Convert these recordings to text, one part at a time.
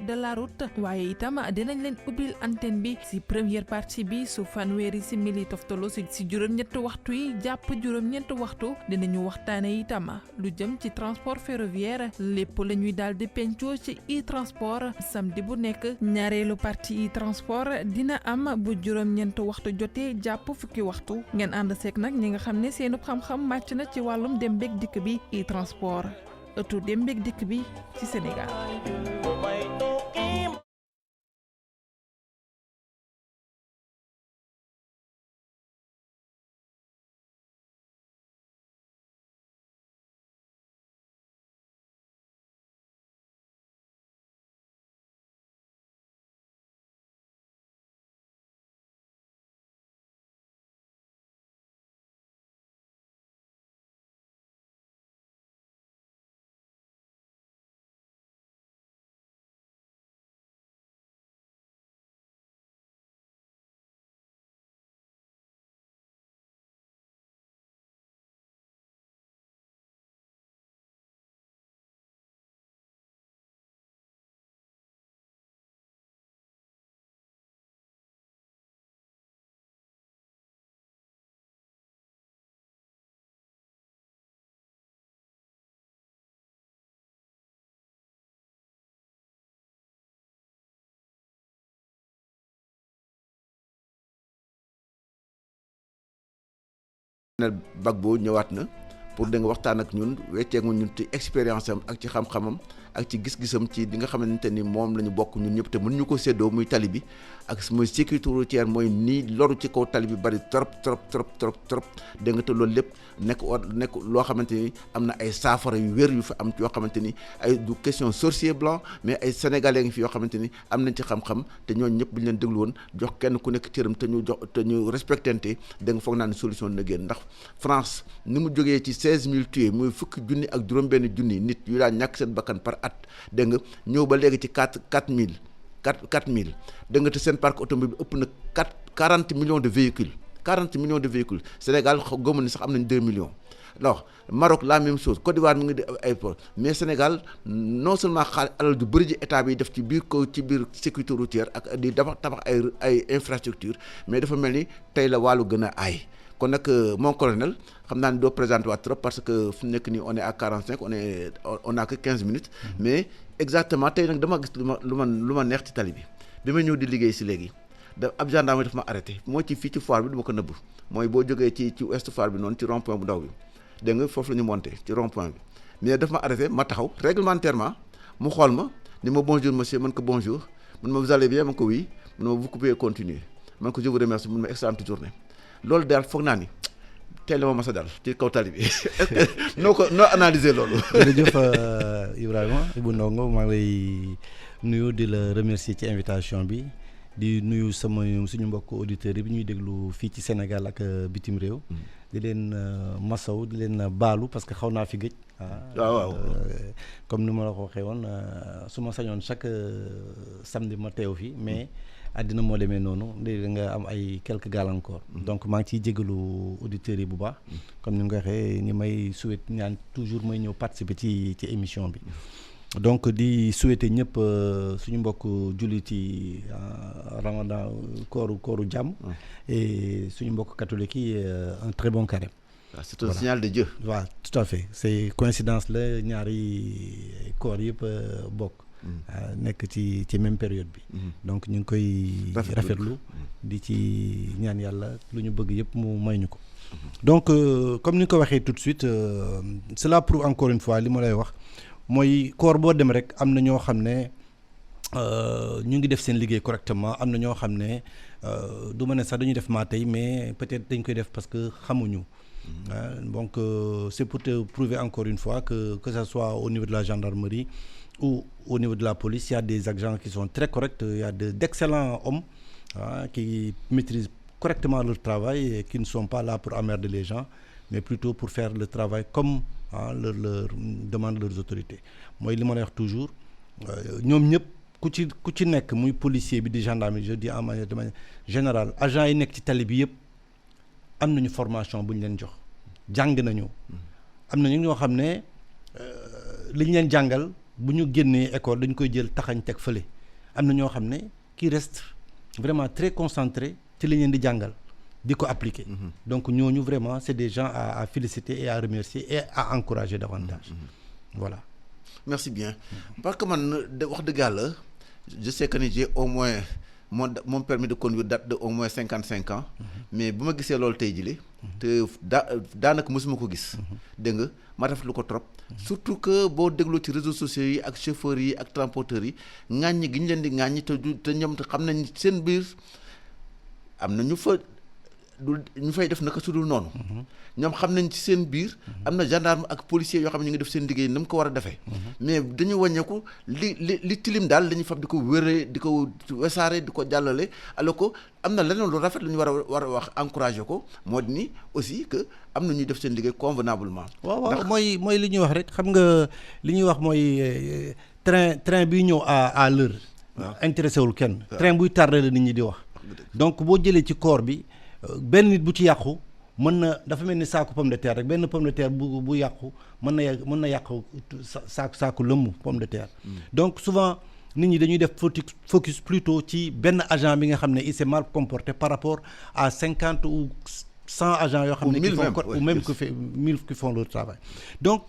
de la route waaye itam dinañ leen ubbil antenne bi si première partie bi su fanweeri simili toftalo si juróom-ñetti waxtu yi jàpp juróom-ñetti waxtu dinañu waxtaane itam lu jëm ci transport ferroviaire lépp la ñuy daal di pencoo ci e-transport samedi bu nekk ñaareelu partie e-transport dina am bu juróom-ñeenti waxtu jotee jàpp fukki waxtu ngeen ànd seeg nag ñi nga xam ne seenub xam-xam màcc na ci wàllum dem beeg dikk bi e-transport ëttu dem beeg dikk bi ci Sénégal. Gbagbo ñëwaat na pour da nga waxtaan ak ñun wecceegu ñun ci expérience am ak ci xam-xamam ak ci gis-gisam ci li nga xamante ni moom la ñu bokk ñun ñëpp te mënuñu ko séddoo muy tali bi ak mooy sécurité routière mooy nii loru ci kaw tali bi bari trop dégg nga te loolu lépp nekk loo xamante ni am na ay saafara yu wér yu fi am yoo xamante ni ay du question sorcier blanc mais ay sénégalais ngi fi yoo xamante ni am nañ ci xam-xam te ñooñu ñëpp bu ñu leen déglu woon jox kenn ku nekk cëram te ñu respectante da nga foog naa ne solution dina génn ndax France ni mu jógee ci 16000 tués muy fukki junni ak juróom-benn junni nit yu daan ñàkk seen bakkan par at dégg nga ñëw ba léegi ci 4000 dégg nga te seen parc automobile bi ëpp na 40 millions de véhicules Sénégal gëmu ni sax am nañ 2 millions. alors Maroc la même chose Côte d'Ivoire mu ngi di ay port mais Sénégal non seulement alal ju bëri ji état bi def ci biir sécurité routière ak di tabax ay infrastructure mais dafa mel ni tey la wàllu gën a aay. kon nag mon colonel xam naa ne doo présenté waat trop parce que fu nekk nii on est à 45 on a que 15 minutes. mais exactement tey nag dama gis lu ma neex ci tali bi ma ñëw di liggéey si léegi ab gendarme daf ma arrêté moo ci fii ci foire bi du ma ko nëbb mooy boo jógee ci ouest foire bi noonu ci rond point bu ndaw bi dégg nga foofu la ñu monté ci rond point bi mais daf ma arrêté ma taxaw réglementairement mu xool ma ni ma bonjour monsieur man ko bonjour man ma vous allez bien man ko oui man ma vous pouvez continuer man ko je vous remercie man ma excellente journée. loolu daal foog naa ni teel ma masa daal ci kaw tali bi noo analyser loolu. jërëjëf Ibrahima Ibou Ndongo maa ngi lay nuyu di la remercier ci invitation bi di nuyu suñu mbokk auditeurs yi bi ñuy déglu fii ci Sénégal ak bitim réew. di leen masaw di leen baalu parce que xaw naa fi gëj. waaw comme ni ma la ko waxee woon su ma sañoon chaque samedi ma teew fi mais. àddina moo demee noonu léegi nga am ay quelques gàllankoor. donc maa ngi ciy jégalu auditeurs yi bu baax. comme ni nga ko waxee ni may souhaiter ñaan toujours may ñëw participer ci émission bi. donc di souhaiter ñëpp suñu mbokk jullit yi ramadan kooru jàmm. et suñu mbokk catholique yi un très bon carême. c'est un signal de Dieu. waaw tout à fait c'est coïncidence la ñaari koor yëpp bokk. nekk ci même période bi. donc ñu ngi koy rafetlu di ci ñaan yàlla lu ñu bëgg yëpp mu may ñu ko. donc comme ni nga ko waxee tout de suite cela prouve encore une fois li ma lay wax mooy koor boo dem rek am na ñoo xam ne ñu ngi def seen liggéey correctement am na ñoo xam ne du ma ne sax dañuy def maa tey mais peut-être dañ koy def parce que xamuñu. donc c'est pour te prouver encore une fois que ça soit au niveau de la gendarmerie ou au niveau de la police, il y a des agents qui sont très corrects, il y a d'excellents hommes qui maîtrisent correctement leur travail et qui ne sont pas là pour emmerder les gens, mais plutôt pour faire le travail comme leur demandent leurs autorités. Moi, li ma lay wax toujours ñoom ñëpp ku ci nekk muy policier bi di gendarme, je dis en manière de manière générale agents yi nekk ci tali bi yëpp am nañu formation bu ñu leen jox jàng nañu am na ñu ñoo xam ne li ñu leen jàngal bu ñu génnee école dañ koy jël taxañ teg fële am na ñoo xam ne qui reste vraiment très concentré ci li leen di jàngal di ko appliquer. Donc ñooñu vraiment c'est des gens à féliciter et à remercier et à encourager davantage. Voilà. Merci bien parce que man wax dëgg yàlla je sais que ni j'ai au moins mon permis de conduire date de au moins 55 ans. Mais bu ma gisee loolu tey jii te daanaka mosuma ko gis. dégg nga ma rafetlu ko trop. surtout que boo dégloo ci réseaux sociaux yi ak chauffeurs yi ak transporteurs yi ŋàññi gi ñu leen di ŋàññi te ñoom te xam nañ seen biir am na ñu fay def naka su dul noonu. ñoom xam nañ ci seen biir. am na gendarme ak policier yoo xam ne ñu ngi def seen liggéey na mu ko war a defee. mais dañu wàññeeku li tilim daal dañuy fab di ko wéree di ko wesaare di ko jàllale alors que am na leneen lu rafet lu ñu war a wax encourager ko moo di ni aussi que am na ñuy def seen liggéey convenablement. waaw mooy li ñuy wax rek xam nga li ñuy wax mooy train biy ñëw à l'heure. intéressé wul kenn. train buy tardé la nit ñi di wax. donc boo jëlee ci corps bi benn nit bu ci yàqu. mën na dafa mel ni saaku pomme de terre rek benn pomme de terre bu yàqu mën na yàqu saaku lëmm pomme de terre. Donc souvent nit ñi dañuy def focus plutôt ci benn agent bi nga xam ne il s'est mal comporté par rapport à 50 ou 100 agents yoo xam ne qui font ou même que fait 1000 qui font leur travail. Donc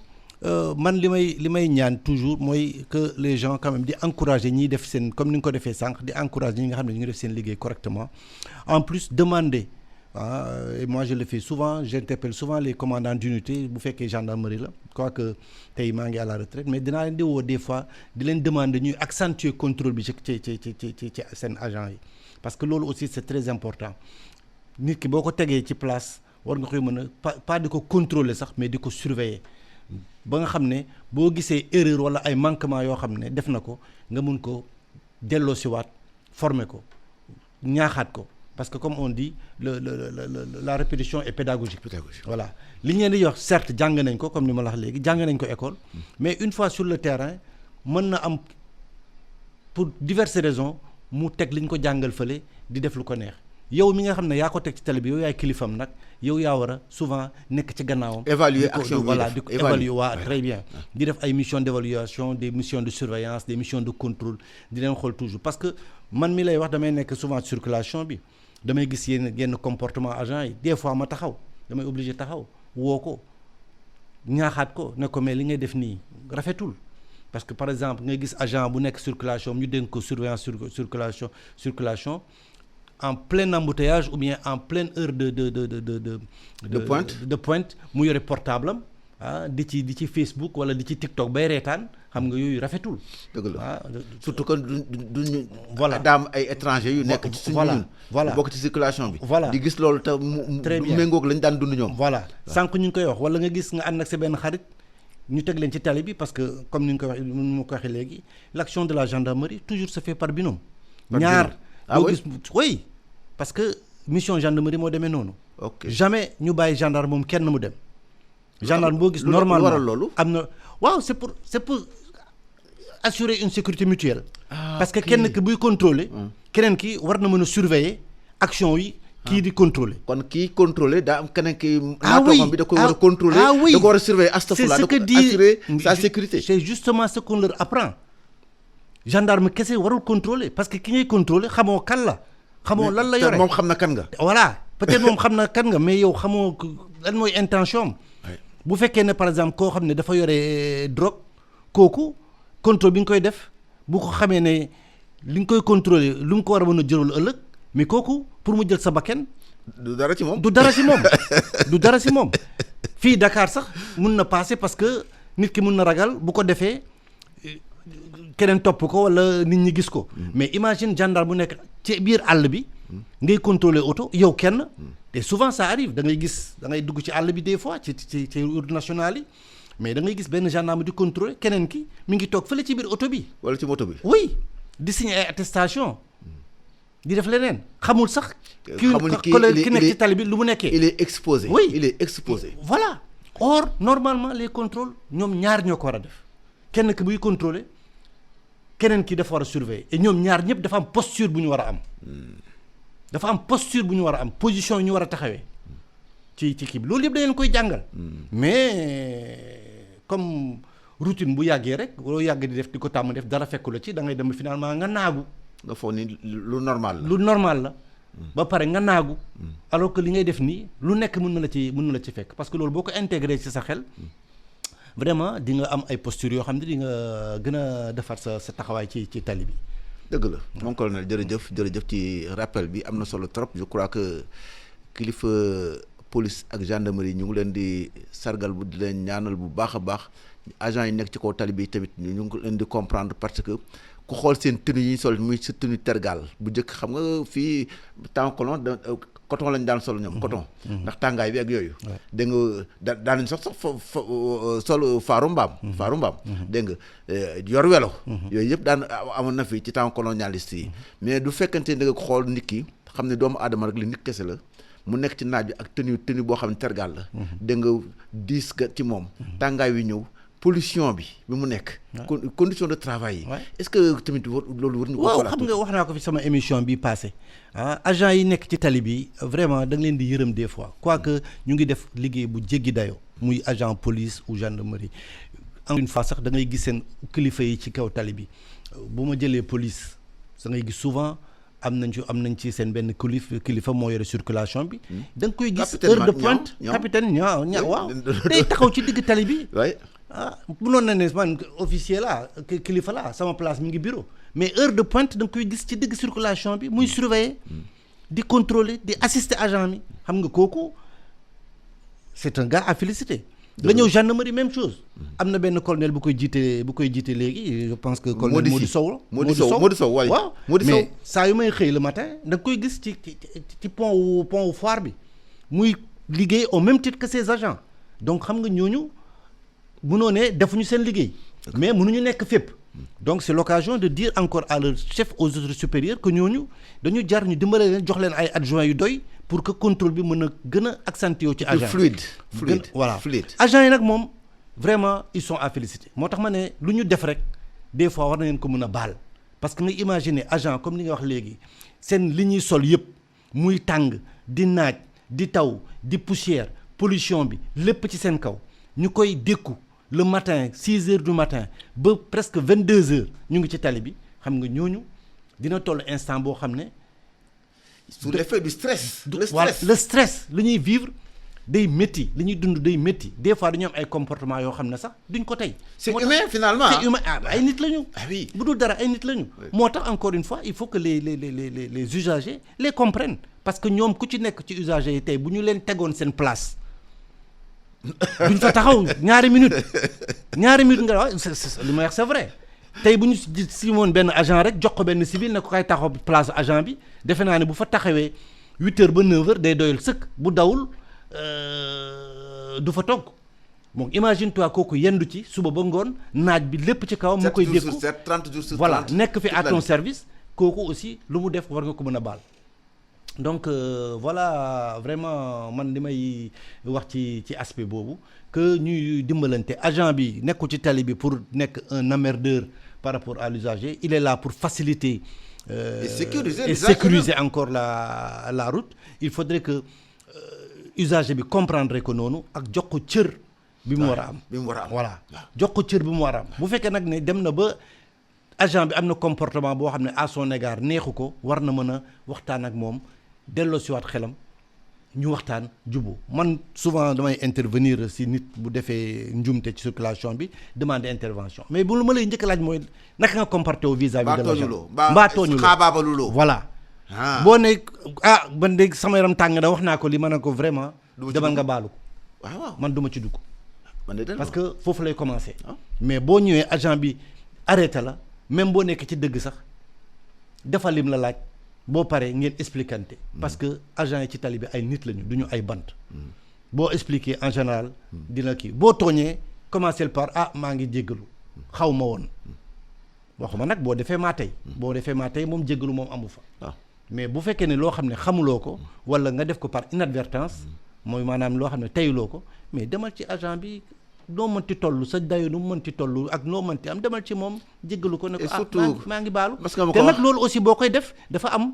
man li may ñaan toujours mooy que les gens quand même di encourager ñiy def seen comme ni nga ko defee sànq di encourager ñi nga xam ne ñu ngi def seen liggéey correctement en plus demander. Et moi je le fais souvent, j'interpelle souvent les commandants d'unité bu fekkee gendarmerie la quoique tey maa ngi à la retraite mais dinaa leen di woo des fois di leen demander ñuy accentuer contrôle bi ci seen agent yi parce que loolu aussi c'est très important nit ki boo ko tegee ci place war nga koy mën a pas di ko contrôler sax mais di ko surveiller ba nga xam ne boo gisee erreur wala ay manquements yoo xam ne def na ko nga mun ko delloosiwaat former ko ñaaxaat ko. Parce que comme on dit la répétition est pédagogique. Voilà li ñu leen di wax certes jàng nañ ko comme ni ma la wax léegi jàng nañ ko école mais une fois sur le terrain mën na am pour diverses raisons mu teg li ñu ko jàngal fële di def lu ko neex yow mi nga xam ne yaa ko teg ci télé bi yow yaay kilifam nag yow yaa war a souvent nekk ci gannaawam. évaluer action voilà di ko évaluer waa très bien. di def ay missions d'évaluation des missions de surveillance des missions de contrôle di leen xool toujours parce que man mi lay wax damay nekk souvent circulation bi. damay gis yenn comportement agent yi des fois ma taxaw damay obligé taxaw woo ko ñaaxaat ko ne ko mais li ngay def nii rafetul parce que par exemple ngay gis agent bu nekk circulation ñu dénk ko surveillance circulation en plein embouteillage ou bien en pleine heure de pointe mu yore portable am di ci Facebook wala di ci TikTok bay reetaan xam nga yooyu rafetul. dëgg la surtout que duñu. voilà daam ay étrangers yu nekk ci suñu ñun. voilà bokk ci circulation bi. voilà di gis loolu te mu méngoog lañ daan dund ñoom. voilà sànq ñu ngi koy wax wala nga gis nga ànd ak sa benn xarit ñu teg leen ci tali bi parce que comme ni nga ko waxee ni ma ko waxee léegi l'action de la gendarmerie toujours se fait par binôme. ñaar boo gis oui parce que mission gendarmerie moo demee noonu. ok jamais ñu bàyyi gendarme moom kenn mu dem. gendarme boo gis normalement waral loolu am na waaw c'est pour assurer une sécurité mutuelle. Parce que kenn ki buy contrôler keneen ki war na mën a surveiller action yi kii di contrôler. kon kii contrôler daa am keneen ki naatoogam bi da ko war a contrôler da ko war a surveiller astafurlah da ko assurer sa sécurité. C'est justement ce qu'on leur apprend gendarme kese warul contrôler parce que ki ngay contrôler xamoo kan la xamoo lan la yore moom xam na kan nga. voilà peut-être moom xam na kan nga mais yow xamoo lan mooy intention am. bu fekkee ne par exemple koo xam ne dafa yore drogue kooku contrôle bi nga koy def bu ko xamee ne li nga koy contrôler lu mu ko war a mën a jëral ëllëg mais kooku pour mu jël sa bakken du dara ci moom du dara ci moom fii Dakar sax mun na passer parce que nit ki mun na ragal bu ko defee keneen topp ko wala nit ñi gis ko mais imagine gendarme bu nekk ci biir àll bi ngay contrôler oto yow kenn te souvent ça arrive da ngay gis da ngay dugg ci àll bi des fois ci route nationale yi mais da ngay gis benn gendarme di contrôler keneen ki mi ngi toog fële ci biir oto bi. wala ci moto bi. oui di signer ay attestation di def leneen xamul sax. xamul ki nekk ci tali bi lu mu nekkee. il est exposé. oui il est exposé. voilà or normalement les contrôles ñoom ñaar ñoo ko war a def kenn ki buy contrôler keneen ki dafa war a surveiller et ñoom ñaar ñëpp dafa am posture bu ñu war a am. dafa am posture bu ñu war a am position yu ñu war a taxawee ci kii bi loolu yëpp da leen koy jàngal. mais comme routine bu yàggee rek loo yàgg di def di ko tàmm def dara fekku la ci da ngay dem finalement nga naagu. nga foog ni lu normal la. lu normal la. ba pare nga naagu. alors que li ngay def nii lu nekk mën na la ci fekk parce que loolu boo ko intégré ci sa xel. vraiment di nga am ay postures yoo xam ne di nga gën a defar sa taxawaay ci tali bi. dëgg la mon colonel jërëjëf ci rappel bi am na solo trop je crois que kilifa police ak gendarmerie ñu ngi leen di sargal bu di leen ñaanal bu baax a baax agents yi nekk ci kaw tali bi tamit ñu ngi leen di comprendre parce que ku xool seen tenue yi ñu sol muy sa tenue tergal bu njëkk xam nga fii temps colon coton lañ daan sol ñoom coton ndax tàngaay bi ak yooyu dégg nga daan nañ sax sol faaru mbaam dégg nga yor welo yooyu yëpp daan amoon na fii ci temps colonialiste yi mais du fekkante da nga xool nit ki xam ne doomu aadama rek li nit kese la mu nekk ci naaj bi ak tenue boo xam ne tergal la dégg nga diis ga ci moom tàngaay wi ñëw pollution bi mu nekk condition de travail yi est-ce que tamit loolu war ñu ko xoolaat xam nga wax naa ko fi sama émission bi passé agent yi nekk ci tali bi vraiment da nga leen di yërëm des fois quoique ñu ngi def liggéey bu jéggi dayoo muy agent police ou gendarmerie une fois sax da ngay gis seen kilifa yi ci kaw tali bi bu ma jëlee police da ngay gis souvent am nañ ci seen benn kilifa moo yore circulation bi da nga koy gis heure de pointe capitaine ñaaw waaw day taxaw ci digg tali bi mënoon na ne man officier la kilifa la sama place mi ngi bureau mais heure de pointe da nga koy gis ci digg circulation bi muy surveiller di contrôler di assister agent mi xam nga kooku c'est un gars à féliciter nga ñëw gendarmerie même chose am na benn colonel bu koy jiite léegi je pense que colonel Modou Sow waaw mais saa yu may xëy le matin da nga koy gis ci pont wu Foire bi muy liggéey au même titre que ses agents donc xam nga ñooñu mënoo ne defuñu seen liggéey mais mënuñu nekk fépp donc c'est l'occasion de dire encore à leur chef aux autorités supérieures que ñooñu dañu jar ñu dimbale leen jox leen ay adjoints yu doy pour que contrôle bi mën a gën a accentuer ci agent fluide voilà agents yi nag moom vraiment ils sont à féliciter moo tax ma ne lu ñu def rek des fois war na leen ko mën a baal parce que nga imaginer agent comme li nga wax léegi seen li ñuy sol yëpp muy tàng di naaj di taw di poussière pollution bi lépp ci seen kaw ñu koy dékku le matin 6 heures du matin ba presque 22 heures ñu ngi ci tali bi xam nga ñooñu dina toll instant boo xam ne sous l'effet du stress le stress li ñuy vivre day métti li ñuy dund day métti des fois dañu am ay comportement yoo xam ne sax duñ ko tey c'est humain finalement c'est humain ay nit lañu oui bu dul dara ay nit lañu moo tax encore une fois il faut que les usagers les comprennent parce que ñoom ku ci nekk ci usagers yi tey bu ñu leen tegoon seen place duñ fa taxaw ñaari minute nga wax li ma wax c'est vrai tey bu ñu si woon benn agent rek jox ko benn civil ne ko kay taxaw place agent bi defe naa ne bu fa taxawee 8 heures ba 9 heures day doyal sëkk bu dawul du fa togg bon imagine toi kooku yendu ci suba ba ngoon naaj bi lépp ci kaw mu koy dékku 30 jours sur 30 voilà nekk fi à ton service kooku aussi lu mu def war nga ko mën a baal donc voilà vraiment man li may wax ci aspect boobu que ñuy dimbalante agent bi nekku ci tali bi pour nekk un emmerdeur par rapport à l'usager il est là pour faciliter et sécuriser encore la route il faudrait que usager bi comprendre ko noonu ak jox ko cër bi mu war a am voilà jox ko cër bi mu war a am bu fekkee nag ne dem na ba agent bi am na comportement boo xam ne à son égard neexu ko war na mën a waxtaan ak moom delloo siwaat xelam ñu waxtaan juboo man souvent damay intervenir si nit bu defee njumte ci circulation bi demander intervention mais bu lu ma lay njëkk laaj mooy naka nga comporté wu vis-à-vis de l'agent mbaa tooñuloo voilà boo ne man de sama yaram tàng na wax naa ko li ma ne ko vraiment demal nga baalu ko waaw man duma ci dugg parce que foofu lay commencer mais boo ñëwee agent bi arrêté la même boo nekk ci dëgg sax defal lim la laaj boo paree ngeen expliquante parce que agent yi ci tali bi ay nit lañu du ñu ay bant boo expliquer en général dina kii boo tooñee commencer par maa ngi jéggalu xaw ma woon waxuma nag boo defee maa tey moom jéggalu moom amu fa mais bu fekkee ne loo xam ne xamuloo ko wala nga def ko par inadvertance mooy maanaam loo xam ne teyuloo ko mais demal ci agent bi noo mënti toll sa dayo nu mënti toll ak noo mënti am demal ci moom jéggalu ko ne ko maa ngi baalu te nag loolu aussi boo koy def dafa am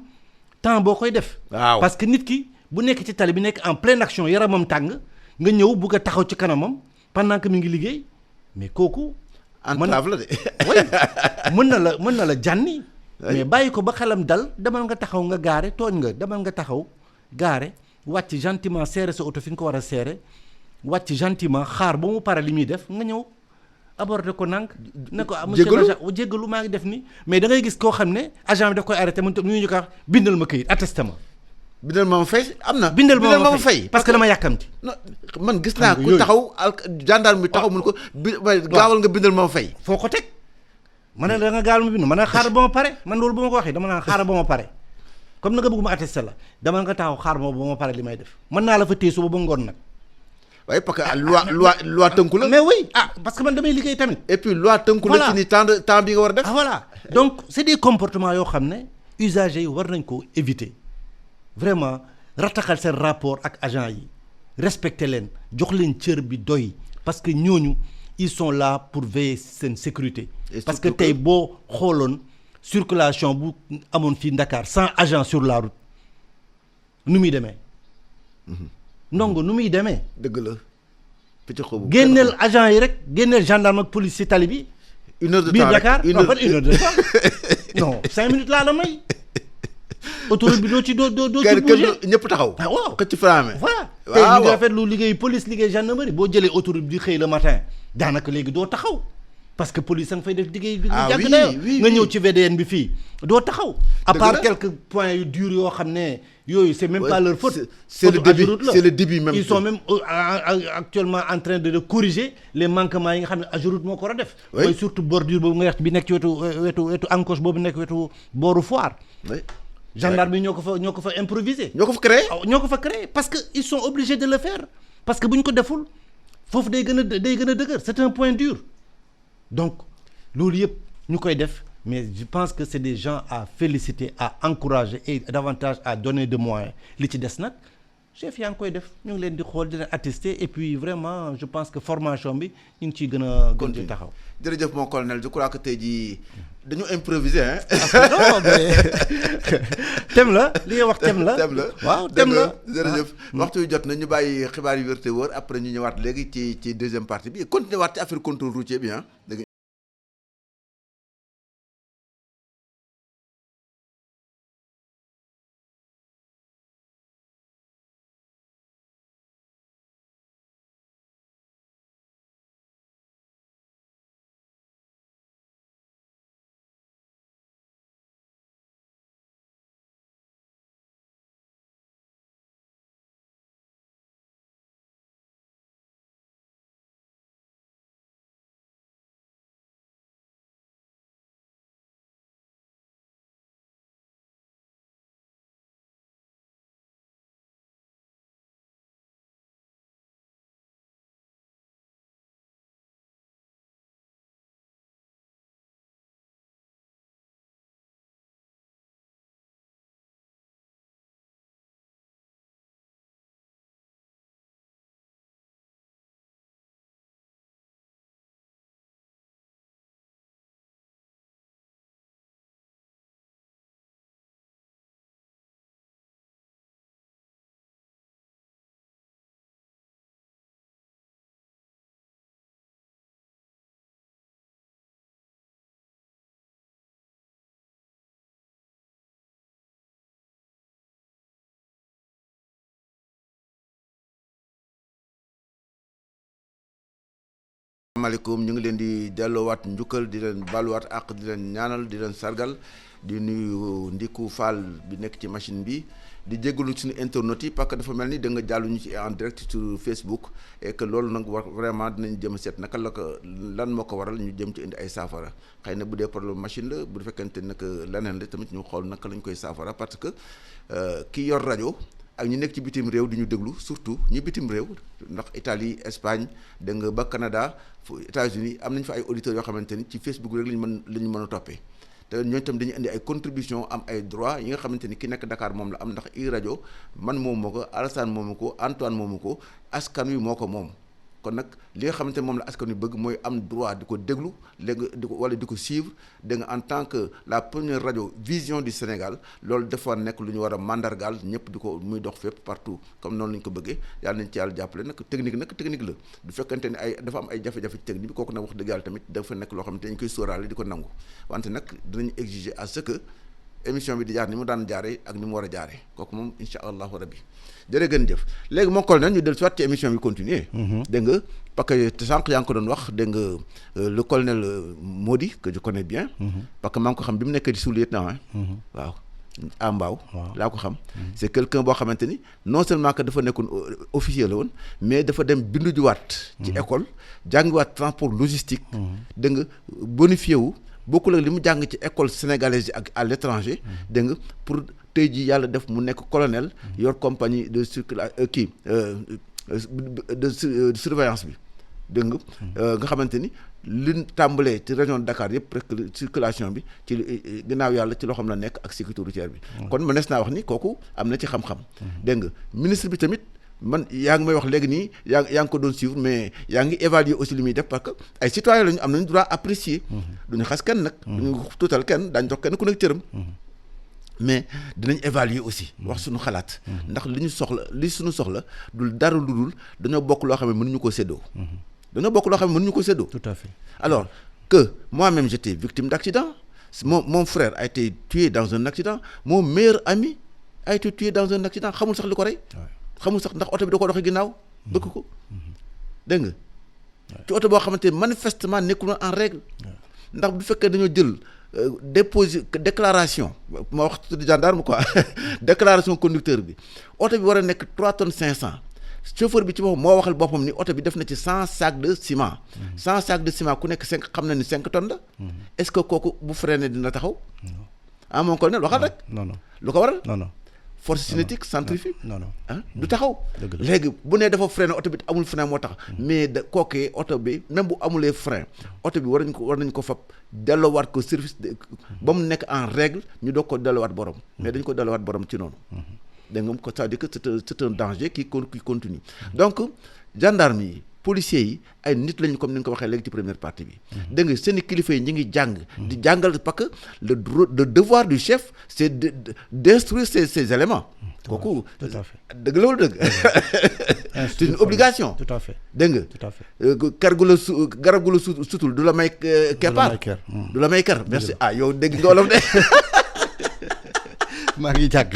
temps boo koy def parce que nit ki bu nekk ci tali bi nekk en pleine action yaramam tàng nga ñëw bugg a taxaw ci kanamam pendant que mi ngi liggéey mais kooku entrave la de. oui mën na la jànni. mais bàyyi ko ba xelam dal demal nga taxaw nga gaare tooñ nga demal nga taxaw gaare wàcc gentiment serré sa oto fi nga ko war a serré wàcc gentiment xaar ba mu pare li muy def nga ñëw aborder ko nank ne ko monsieur l'agent jéggalu maa ngi def ni mais da ngay gis koo xam ne agent bi daf koy arrêté mu ñu ko wax bindal ma këyit attesté ma. bindal ma fay am na. bindal ma fay parce que dama yàkkamti. man gis naa ku taxaw gendarme bi taxaw mun ko gaawal nga bindal ma fay. foo ko teg ma ne da nga gaawal ma bind ma ne xaaral ba ma pare man loolu bu ma ko waxee dama naan xaaral ba ma pare comme na nga bëgg ma attesté la dama nga taxaw xaar ba ma pare li may def mën naa la fa téye suba ba ngoon nag. waaye parce que loi tënku la. mais oui parce que man damay liggéey tamit. et puis loi tënku la ci ni temps bi nga war a def. voilà donc c'est des comportements yoo xam ne usagers yi war nañ ko éviter vraiment rataxal seen rapport ak agent yi respecter leen jox leen cër bi doy parce que ñooñu ils sont là pour veiller seen sécurité. parce que tey boo xooloon circulation bu amoon fii Dakar 100 agents sur la route nu muy demee. ndongo nu muy demee. dëgg la. picc xobu génneel agent yi rek génneel gendarme ak police ci tali bi. une heure de temps biir Dakar une heure de temps non 5 minutes laa la may. autoroute bi doo ci bouger ñëpp taxaw. waaw xëcc flamme. voilà tey ñu ngi rafetlu liggéey police liggéey gendarmerie boo jëlee autoroute bi xëy le matin daanaka léegi doo taxaw parce que police a nga fay def liggéey bi jàgg na nga ñëw ci VDN bi fii doo taxaw à part quelques points yu durs yoo xam ne yooyu c'est même pas leur faute. c'est le début même. ils sont même actuellement en train de corriger les manquements yi nga xam ne AGEROUTE moo ko war a def. mooy surtout bordure boobu nga wax bi nekk ci wetu encoche boobu nekk wetu booru foire. gendarme bi ñoo ko fa improviser. ñoo ko fa créer parce que ils sont obligés de le faire parce que bu ñu ko deful foofu day gën a dëgër c'est un point dur donc loolu yëpp ñu koy def mais je pense que c'est des gens à féliciter à encourager et davantage à donner de moyens li ci des nag chef yaa ngi koy def ñu ngi leen di xool di leen attester et puis vraiment je pense que formation bi ñu ngi ciy gën a taxaw. jërëjëf mon colonel je crois que tey jii dañu improviser hein. non mais thème la li nga wax thème la. waaw thème la jërëjëf waxtu wi jot na ñu bàyyi xibaar yu wér te wóor après ñu ñëwaat léegi ci deuxième partie bi continuer waat ci affaire contrôle routier bi ah. asalaamaaleykum ñu ngi leen di delloowaat njukkal di leen baluwaat ak di leen ñaanal di leen sargal di nuyu Ndiku Fall bi nekk ci machine bi di jéggalu suñu internautes yi parce que dafa mel ni da nga jàllu ñu ci en direct sur Facebook et que loolu nag war vraiment dinañ jëm a seet naka la ko lan moo ko waral ñu jëm ci indi ay saafara xëy na bu dee problème machine la bu fekkente nag leneen la tamit ñu xool naka lañ koy saafara parce que ki yor rajo ak ñu nekk ci bitim réew di ñu déglu surtout ñu bitim réew ndax Italie Espagne da nga ba Canada États-Unis am nañ fa ay auditeurs yoo xamante ni ci Facebook rek lañu mën a toppee te ñooñu tam dañuy indi ay contribution am ay droits yi nga xamante ni ki nekk Dakar moom la am ndax i rajo man moomu ko Alassane moomu ko Antoine moomu ko askan wi moo ko moom kon nag li nga xamante moom la askan wi bëgg mooy am droit di ko déglu léegi di ko wala di ko suivre da nga en tant que la première radio vision du Sénégal loolu dafa nekk lu ñu war a mandargaal ñëpp di ko muy dox fépp partout comme noonu la ñu ko bëggee yàlla nañ ci yàlla jàppale nag technique la du fekkante ne dafa am ay jafe-jafe technique bi kooku nag wax dëgg yàlla tamit dafa nekk loo xamante dañ koy sóoraale di ko nangu wante nag dinañ exiger à ce que émission bi di jaar ni mu daan jaaree ak ni mu war a jaaree kooku moom incha allahu rabbi jërë ngeen jëf léegi mon colonel ñu dellu soit ci émission bi continuer dégg nga parce que sànq yaa ngi ko doon wax dégg nga le colonel Mody que je connais bien parce que maa ngi ko xam bi mu nekk di sous-lieutenant waaw à Mbao laa ko xam c'est quelqu'un boo xamante ni non seulement que dafa nekkoon officier la woon mais dafa dem bindu jiwaat ci école jàngiwaat transport logistique dégg nga bonifié wu bokkul ak li mu jàng ci école sénégalaise ak à l'étranger dégg nga pour tey jii yàlla def mu nekk colonel yor compagnie de de surveillance bi dégg nga xamante ni li tàmbalee ci région de Dakar yëpp presque circulation bi ci ginnaaw yàlla ci loxoom la nekk ak sécurité routière bi kon mënees naa wax ni kooku am na ci xam-xam dégg nga ministre bi tamit man yaa ngi may wax léegi nii yaa ngi ko doon suivre mais yaa ngi évaluer aussi li muy def parce que ay citoyens lañu am nañu droit apprécier duñu xas kenn nag duñu tuutal kenn daañu jox kenn ku nekk cëram mais dinañ évaluer aussi wax suñu xalaat ndax li suñu soxla dul dara lu dul dañoo bokk loo xam ne mënuñu ko séddoo tout à fait alors que moi-même j'étais victime d'accident mon frère a été tué dans un accident mon meilleur ami a été tué dans un accident xamul sax li ko rey xamul sax ndax oto bi da ko doxee ginnaaw bëgg ko dégg nga ci oto boo xamante manifestement nekkul en règle ndax bu fekkee dañoo jël déclaration ma wax tuuti gendarme quoi déclaration conducteur bi oto bi war a nekk 3 tonnes 500 chauffeur bi ci boppam moo waxal boppam ni oto bi def na ci 100 sacs de ciment 100 sacs de ciment ku nekk 5 xam na ni 5 tonnes la est-ce que kooku bu freiné dina taxaw mon colonel waxal rek non lu ko waral non force cinétique centrifuge non du taxaw léegi bu nee dafa frein oto bi amul frein moo tax mais da kookee oto bi même bu amulee frein oto bi war nañ ko fab delloowaat ko service ba mu nekk en règle ñu doog ko delloowaat borom mais dañ ko delloowaat borom ci noonu dégg nga ko c'est-à-dire que c'est un danger qui continue donc gendarme yi policiers yi ay nit lañu comme ni nga ko waxee léegi ci première partie bi dégg nga seeni kilifa yi ñu ngi jàng di jàngal parce que le devoir du chef c'est d'instruire ces éléments kooku dëgg la wala dëgg c'est une obligation tout à fait dégg nga tout à fait garab gu la sutul du la may keppaar du la may ker merci yow dégg nga wolof de maa ngi jàgg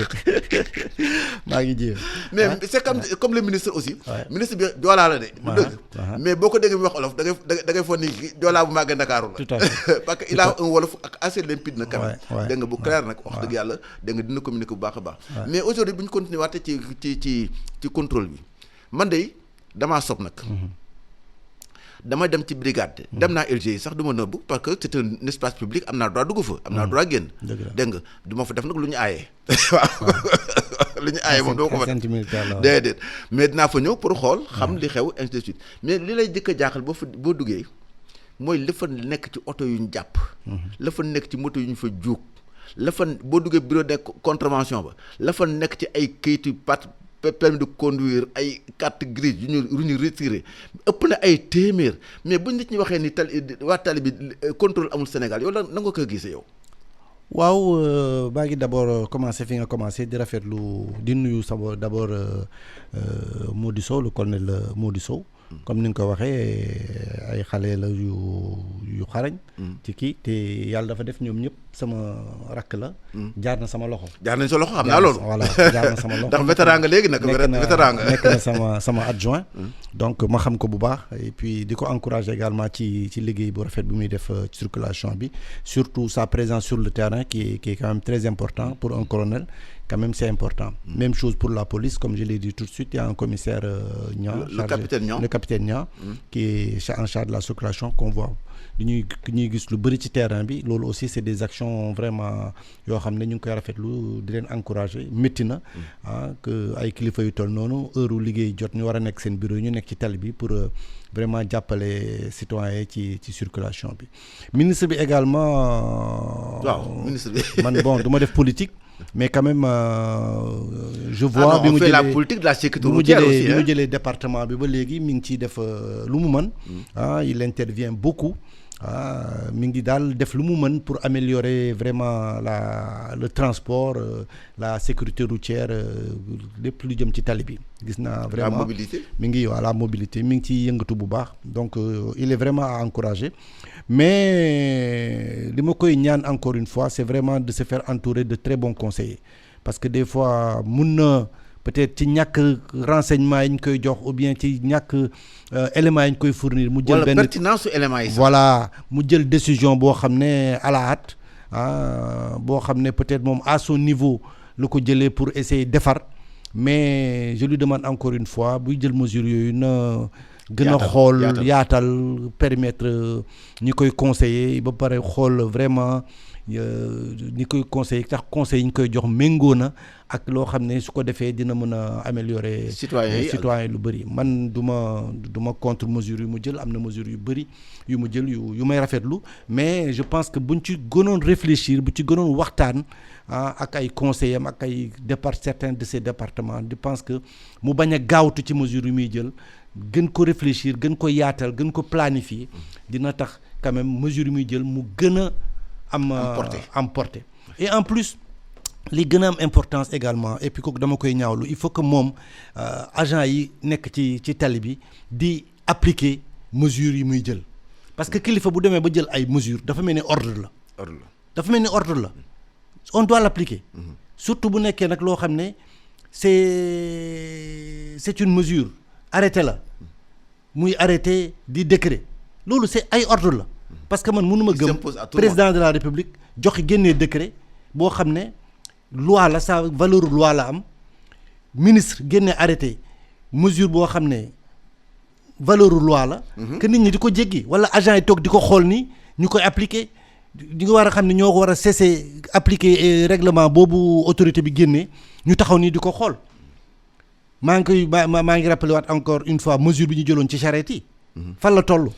maa ngi jéem mais c'est comme le ministre aussi ministre bi joolaa la de du dëgg mais boo ko déggee mi wax olof da ngay foog ni joolaa bu màggee Ndakaaru la parce que il a un wolof ak assez limpide na quand même dégg nga bu clair nag wax dëgg yàlla dégg nga dina communiquer bu baax a baax mais aujourd'hui bu ñu continuer waate ci contrôle bi man de damaa sob nag dama dem ci brigade dem naa LG sax du ma nëbb parce que c'est un espace public am naa droit dugg fa am naa droit génn dégg nga du ma fa def nag lu ñu aayee waaw lu ñu aayee moom doo ko fa déedéet mais dinaa fa ñëw pour xool xam li xew ainsi de suite mais li lay jëkk a jaaxal boo duggee mooy la fa nekk ci oto yu ñu jàpp la fa nekk ci moto yu ñu fa juug la fa boo duggee bureau de contravention ba la fa nekk ci ay kayitu permis de conduire ay carte grise yu ñu retiré ëpp na ay téeméer mais bu nit ñi waxee ni tali bi contrôle amul Sénégal yow na nga ko gisee yow. waaw baa ngi d'abord commencé fi nga commencé di rafetlu di nuyu d'abord Mody Sow le colonel Mody Sow comme ni nga ko waxee ay xale la yu xarañ ci kii te yàlla dafa def ñoom ñëpp sama rakk la jaar na sama loxo xam naa loolu voilà jaar na sama loxo ndax vétéran nga léegi nag vétéran nga nekk na sama adjoint donc ma xam ko bu baax et puis di ko encourager également ci liggéey bu rafet bi muy def circulation bi surtout sa présence sur le terrain qui est quand même très important pour un colonel quand même c'est important. Même chose pour la police, comme je l'ai dit tout de suite, il y a un commissaire Niang, le capitaine Niang, qui est en charge de la circulation qu'on voit. ñuy gis lu bëri ci terrain bi loolu aussi c'est des actions vraiment yoo xam ne ñu ngi koy rafetlu di leen encourager métti na que ay kilifa yu toll noonu heure u liggéey jot ñu war a nekk seen bureau yi ñu nekk ci tali bi pour vraiment jàppale citoyens ci circulation bi. Ministre bi également waaw ministre bi man bon du ma def politique mais quand même je vois on fait la politique de la sécurité routière aussi bi mu jëlee département bi ba léegi mi ngi ciy def lu mu mën il intervient beaucoup mi ngi daal def lu mu mën pour améliorer vraiment le transport la sécurité routière lépp lu jëm ci tali bi gis naa vraiment la mobilité mi ngi la mobilité mi ngi ciy yëngatu bu baax donc il est vraiment à encourager mais li ma koy ñaan encore une fois c'est vraiment de se faire entourer de très bons conseillers parce que des fois mun na peut-être ci ñàkk renseignement yi ñu koy jox ou bien ci ñàkk éléments yi ñu koy fournir mu jël benn pertinence su éléments yi voilà mu jël décision boo xam ne à la hâte boo xam ne peut-être moom à son niveau la ko jëlee pour essayer defar mais je lui demande encore une fois buy jël mesure yooyu na gën a xool yaatal périmètre ñi koy conseiller ba pare xool vraiment ñi koy conseiller tax conseil yi ñu koy jox méngoo na ak loo xam ne su ko defee dina mën a améliorer citoyen lu bëri man du ma contre mesure yu mu jël am na mesure yu bëri yu mu jël yu may rafetlu mais je pense que buñ ci gënoon réfléchir bu ci gënoon waxtaan ak ay conseillers am ak ay certains de ces départements je pense que mu bañ a gaawtu ci mesure yu muy jël gën ko réfléchir gën ko yaatal gën ko planifier dina tax quand même mesure yu muy jël mu gën a am portée et en plus li gën a am importance également et puis kooku dama koy ñaawlu il faut que moom agent yi nekk ci tali bi di appliquer mesures yi muy jël parce que kilifa bu demee ba jël ay mesures dafa mel ni ordre la dafa mel ni ordre la on doit l'appliquer surtout bu nekkee nag loo xam ne c'est une mesure arrêté la muy arrêté di décret loolu c'est ay ordre la parce que man mënuma gëm président de la république joxe génnee décret boo xam ne loi la sa valeur loi la am ministre génne arrêté mesure boo xam ne valeur loi la que nit ñi di ko jéggi wala agent yi toog di ko xool ni ñu koy appliquer di nga war a xam ne ñoo ko war a cesser appliquer règlement boobu autorité bi génnee ñu taxaw nii di ko xool maa ngi rappelé waat encore une fois mesure bi ñu jëloon ci charrette yi fan la toll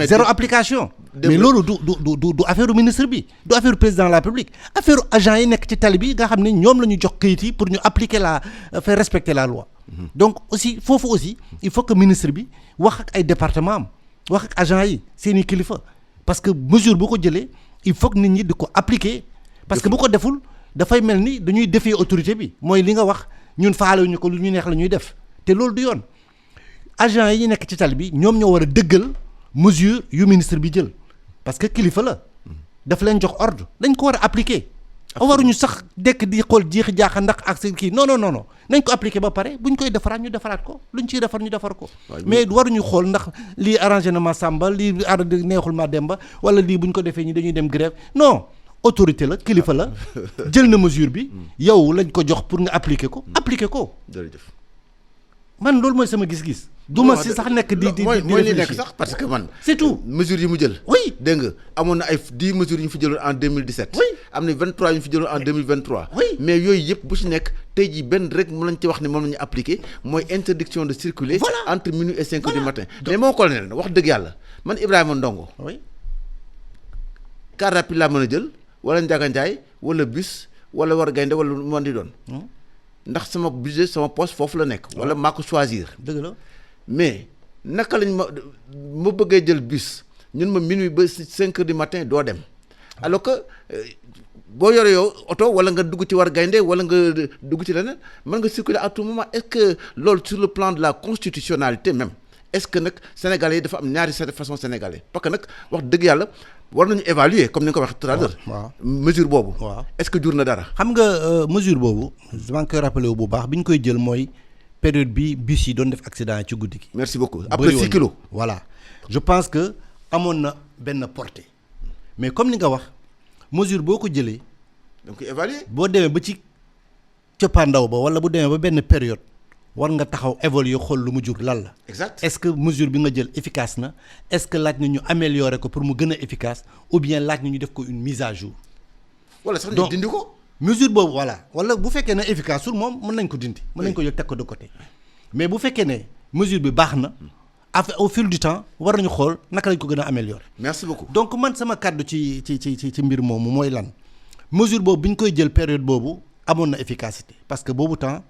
zéro application mais loolu du affaire ministre bi du affaire président de la République affaire agent yi nekk ci tali bi nga xam ne ñoom la ñu jox kayit yi pour ñu appliquer faire respecter la loi donc aussi foofu aussi il faut que ministre bi wax ak ay département am wax ak agent yi seeni kilifa parce que mesure bu ko jëlee il faut que nit ñi di ko appliquer parce que bu ko deful dafay mel ni dañuy défier autorité bi mooy li nga wax ñun faalewuñu ko lu ñu neex la ñuy def te loolu du yoon agent yi nekk ci tali bi ñoom ñoo war a dëggal mesure yu ministre bi jël parce que kilifa la daf leen jox ordre dañ ko war a appliquer waruñu sax dekk di xool jeexi jaaxa ndax ak seen kii non nañ ko appliquer ba pare buñ koy defaraat ñu defaraat ko luñ ciy defar ñu defar ko mais waruñu xool ndax lii arrangé na ma Samba lii neexul ma Demba wala lii buñ ko defee ñi dañuy dem grève non autorité la kilifa la jël na mesure bi yow lañ ko jox pour nga appliquer ko jërëjëf man loolu mooy sama gis-gis du ma si sax nekk di mooy li nekk sax parce que man c'est tout mesures yi mu jël oui dégg nga amoon na ay 10 mesures yu ñu fi jëloon en 2017 oui am na 23 yu ñu fi jëloon en 2023 oui mais yooyu yëpp bu ci nekk tey jii benn rek mu lañ ci wax ne moom la ñu appliqué mooy interdiction de circuler entre minuit et 5 heures du matin mais mon colonel wax dëgg yàlla man Ibrahima Ndongo oui car rapide laa mën a jël wala Ndiaga Ndiaye wala bus wala war gaynde wala lu mën di doon ndax sama budget sama poste foofu la nekk wala maa ko choisir dëgg la mais naka lañ ma bëggee jël bus ñun ma minuit ba 5 heures du matin doo dem alors que boo yore yow oto wala nga dugg ci war gaynde wala nga dugg ci leneen mën nga circuler à tout moment est-ce que loolu sur le plan de la constitutionnalité même est-ce que nag sénégalais yi dafa am ñaari façon sénégalais parce que nag wax dëgg yàlla war nañu évaluer comme ni nga ko waxee tout à l'heure mesure boobu est-ce que jur na dara xam nga mesure boobu maa ngi koy rappelé wu bu baax bi ñu koy jël mooy période bi bus yi doon def accident yi ci guddi gi merci beaucoup après 6 kilos voilà je pense que amoon na benn portée mais comme ni nga wax mesure boo ko jëlee donc évaluer boo demee ba ci cëppaandaw ba wala bu demee ba benn période war nga taxaw évoluer xool lu mu jur lan la. exact est-ce que mesure bi nga jël efficace na est-ce que laaj na ñu améliorer ko pour mu gën a efficace ou bien laaj na ñu def ko une mise à jour. wala sax ñu dindi ko. mesure boobu voilà wala bu fekkee ne efficace sul moom mën nañ ko dindi. mën nañ ko yëg teg ko de côté. mais bu fekkee ne mesure bi baax na au fil du temps war nañu xool naka lañ ko gën a améliorer. merci beaucoup donc man sama kàddu ci mbir moomu mooy lan mesure boobu bi ñu koy jël période boobu amoon na efficacité parce que boobu temps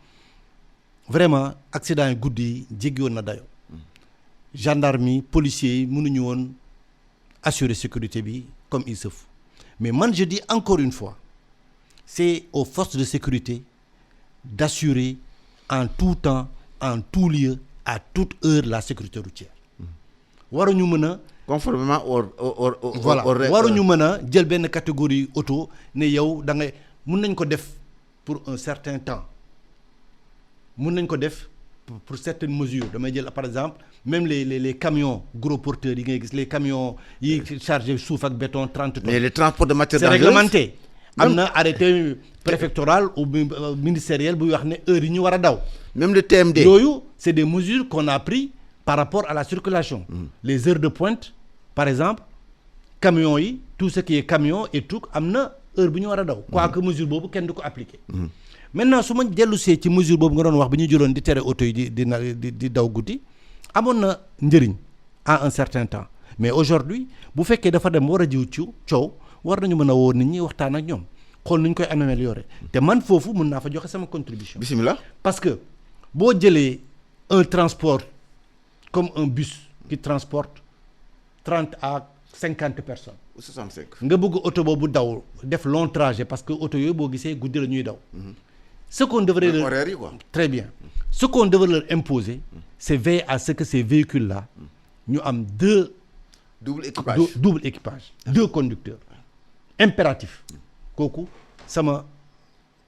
vraiment accident yi guddi yi jéggi woon na dayo gendarmerie policiers yi mënuñu woon assurer sécurité bi comme il se faut mais man je dis encore une fois c'est aux forces de sécurité d'assurer en tout temps en tout lieu à toute heure la sécurité routière waruñu mën a conformément voilà waruñu mën a jël benn catégorie auto ne yow da ngay mën nañ ko def pour un certain temps mën nañ ko def pour certaines mesures damay jël par exemple même les camions gros porteurs yi ngay gis les camions yi chargés suuf ak béton 30 tonnes. mais les transports de matières c'est dangereuses réglementé. am na arrêté préfectoral ou ministériel buy wax ne heure yi ñu war a daw. même le TMD. yooyu c'est des mesures qu'on a pris par rapport à la circulation. Les heures de pointe par exemple camions yi tout ce qui est camion et tout am na heure bu ñu war a daw. quoique mesure boobu kenn du ko appliquer. maintenant su ma dellusee ci mesure boobu nga doon wax bi ñu jëloon di tere oto yi di daw guddi amoon na njëriñ à un certain temps mais aujourd'hui bu fekkee dafa dem war a jiw ci coow war nañu mën a woo nit ñi waxtaan ak ñoom xool nu ñu koy améliorer te man foofu mën naa fa joxe sama contribution. bismillah. parce que boo jëlee un transport comme un bus qui transporte 30 à 50 personnes. ou 65. nga bëgg oto boobu daw def long trajet parce que oto yooyu boo gisee guddi la ñuy daw. Ce qu'on devrait leur... horaire yi quoi. Très bien. Ce qu'on devrait leur imposer, c'est veiller à ce que ces véhicules-là, ñu am double équipage. double équipage, 2 conducteurs. Impératif. Kooku sama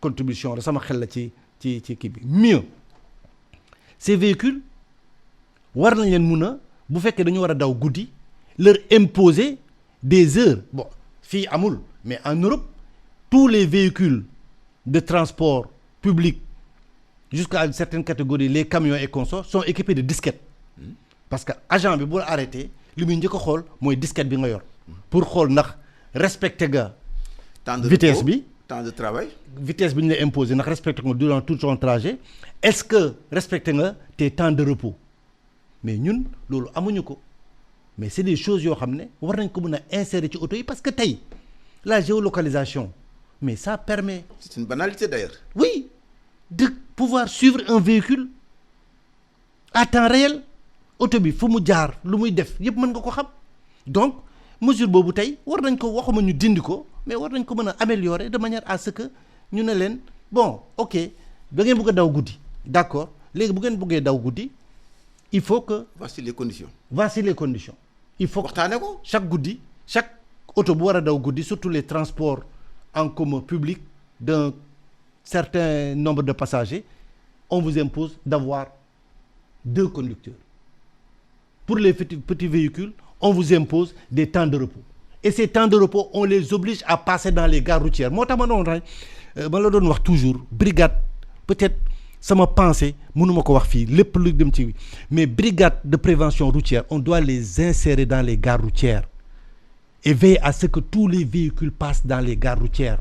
contribution la sama xel la ci kii bi. Mieux, ces véhicules war nañ leen mun a bu fekkee dañu war a daw guddi leur imposer des heures. Bon fii amul mais en Europe tous les véhicules de transport public jusqu'à une certaine catégorie les camions et consorts sont équipés de disquettes parce que agent bi bu la arrêté li muy njëkk a xool mooy disquette bi nga yor pour xool ndax respecté nga vitesse bi temps de travail vitesse bi ñu la imposé ndax respecté nga durant tout son trajet est-ce que respecté nga tes temps de repos mais ñun loolu amuñu ko mais c'est des choses yoo xam ne war nañ ko mën a insérer ci auto yi parce que tey la géolocalisation mais ça permet. C'est une banalité d'ailleurs. Oui, de pouvoir suivre un véhicule à temps réel. Oto bi fu mu jaar lu muy def yëpp mën nga ko xam donc mesure boobu tey war nañ ko waxuma ñu dindi ko mais war nañ ko mën a améliorer de manière à ce que ñu ne leen bon ok da ngeen bëgg a daw guddi d'accord léegi bu ngeen bëggee daw guddi il faut que. Voici les conditions. Voici les conditions. Il faut waxtaanee ko chaque guddi chaque oto bu war a daw guddi surtout les transports. En commun public d'un certain nombre de passagers, on vous impose d'avoir 2 conducteurs. Pour les petits véhicules, on vous impose des temps de repos. Et ces temps de repos, on les oblige à passer dans les gares routières. Moi, je doon wax toujours brigade peut-être sama pensée mënuma ko wax fii lépp lu dem ci mais brigade de prévention routière on doit les insérer dans les gares routières. Et veiller à ce que tous les véhicules passent dans les gares routières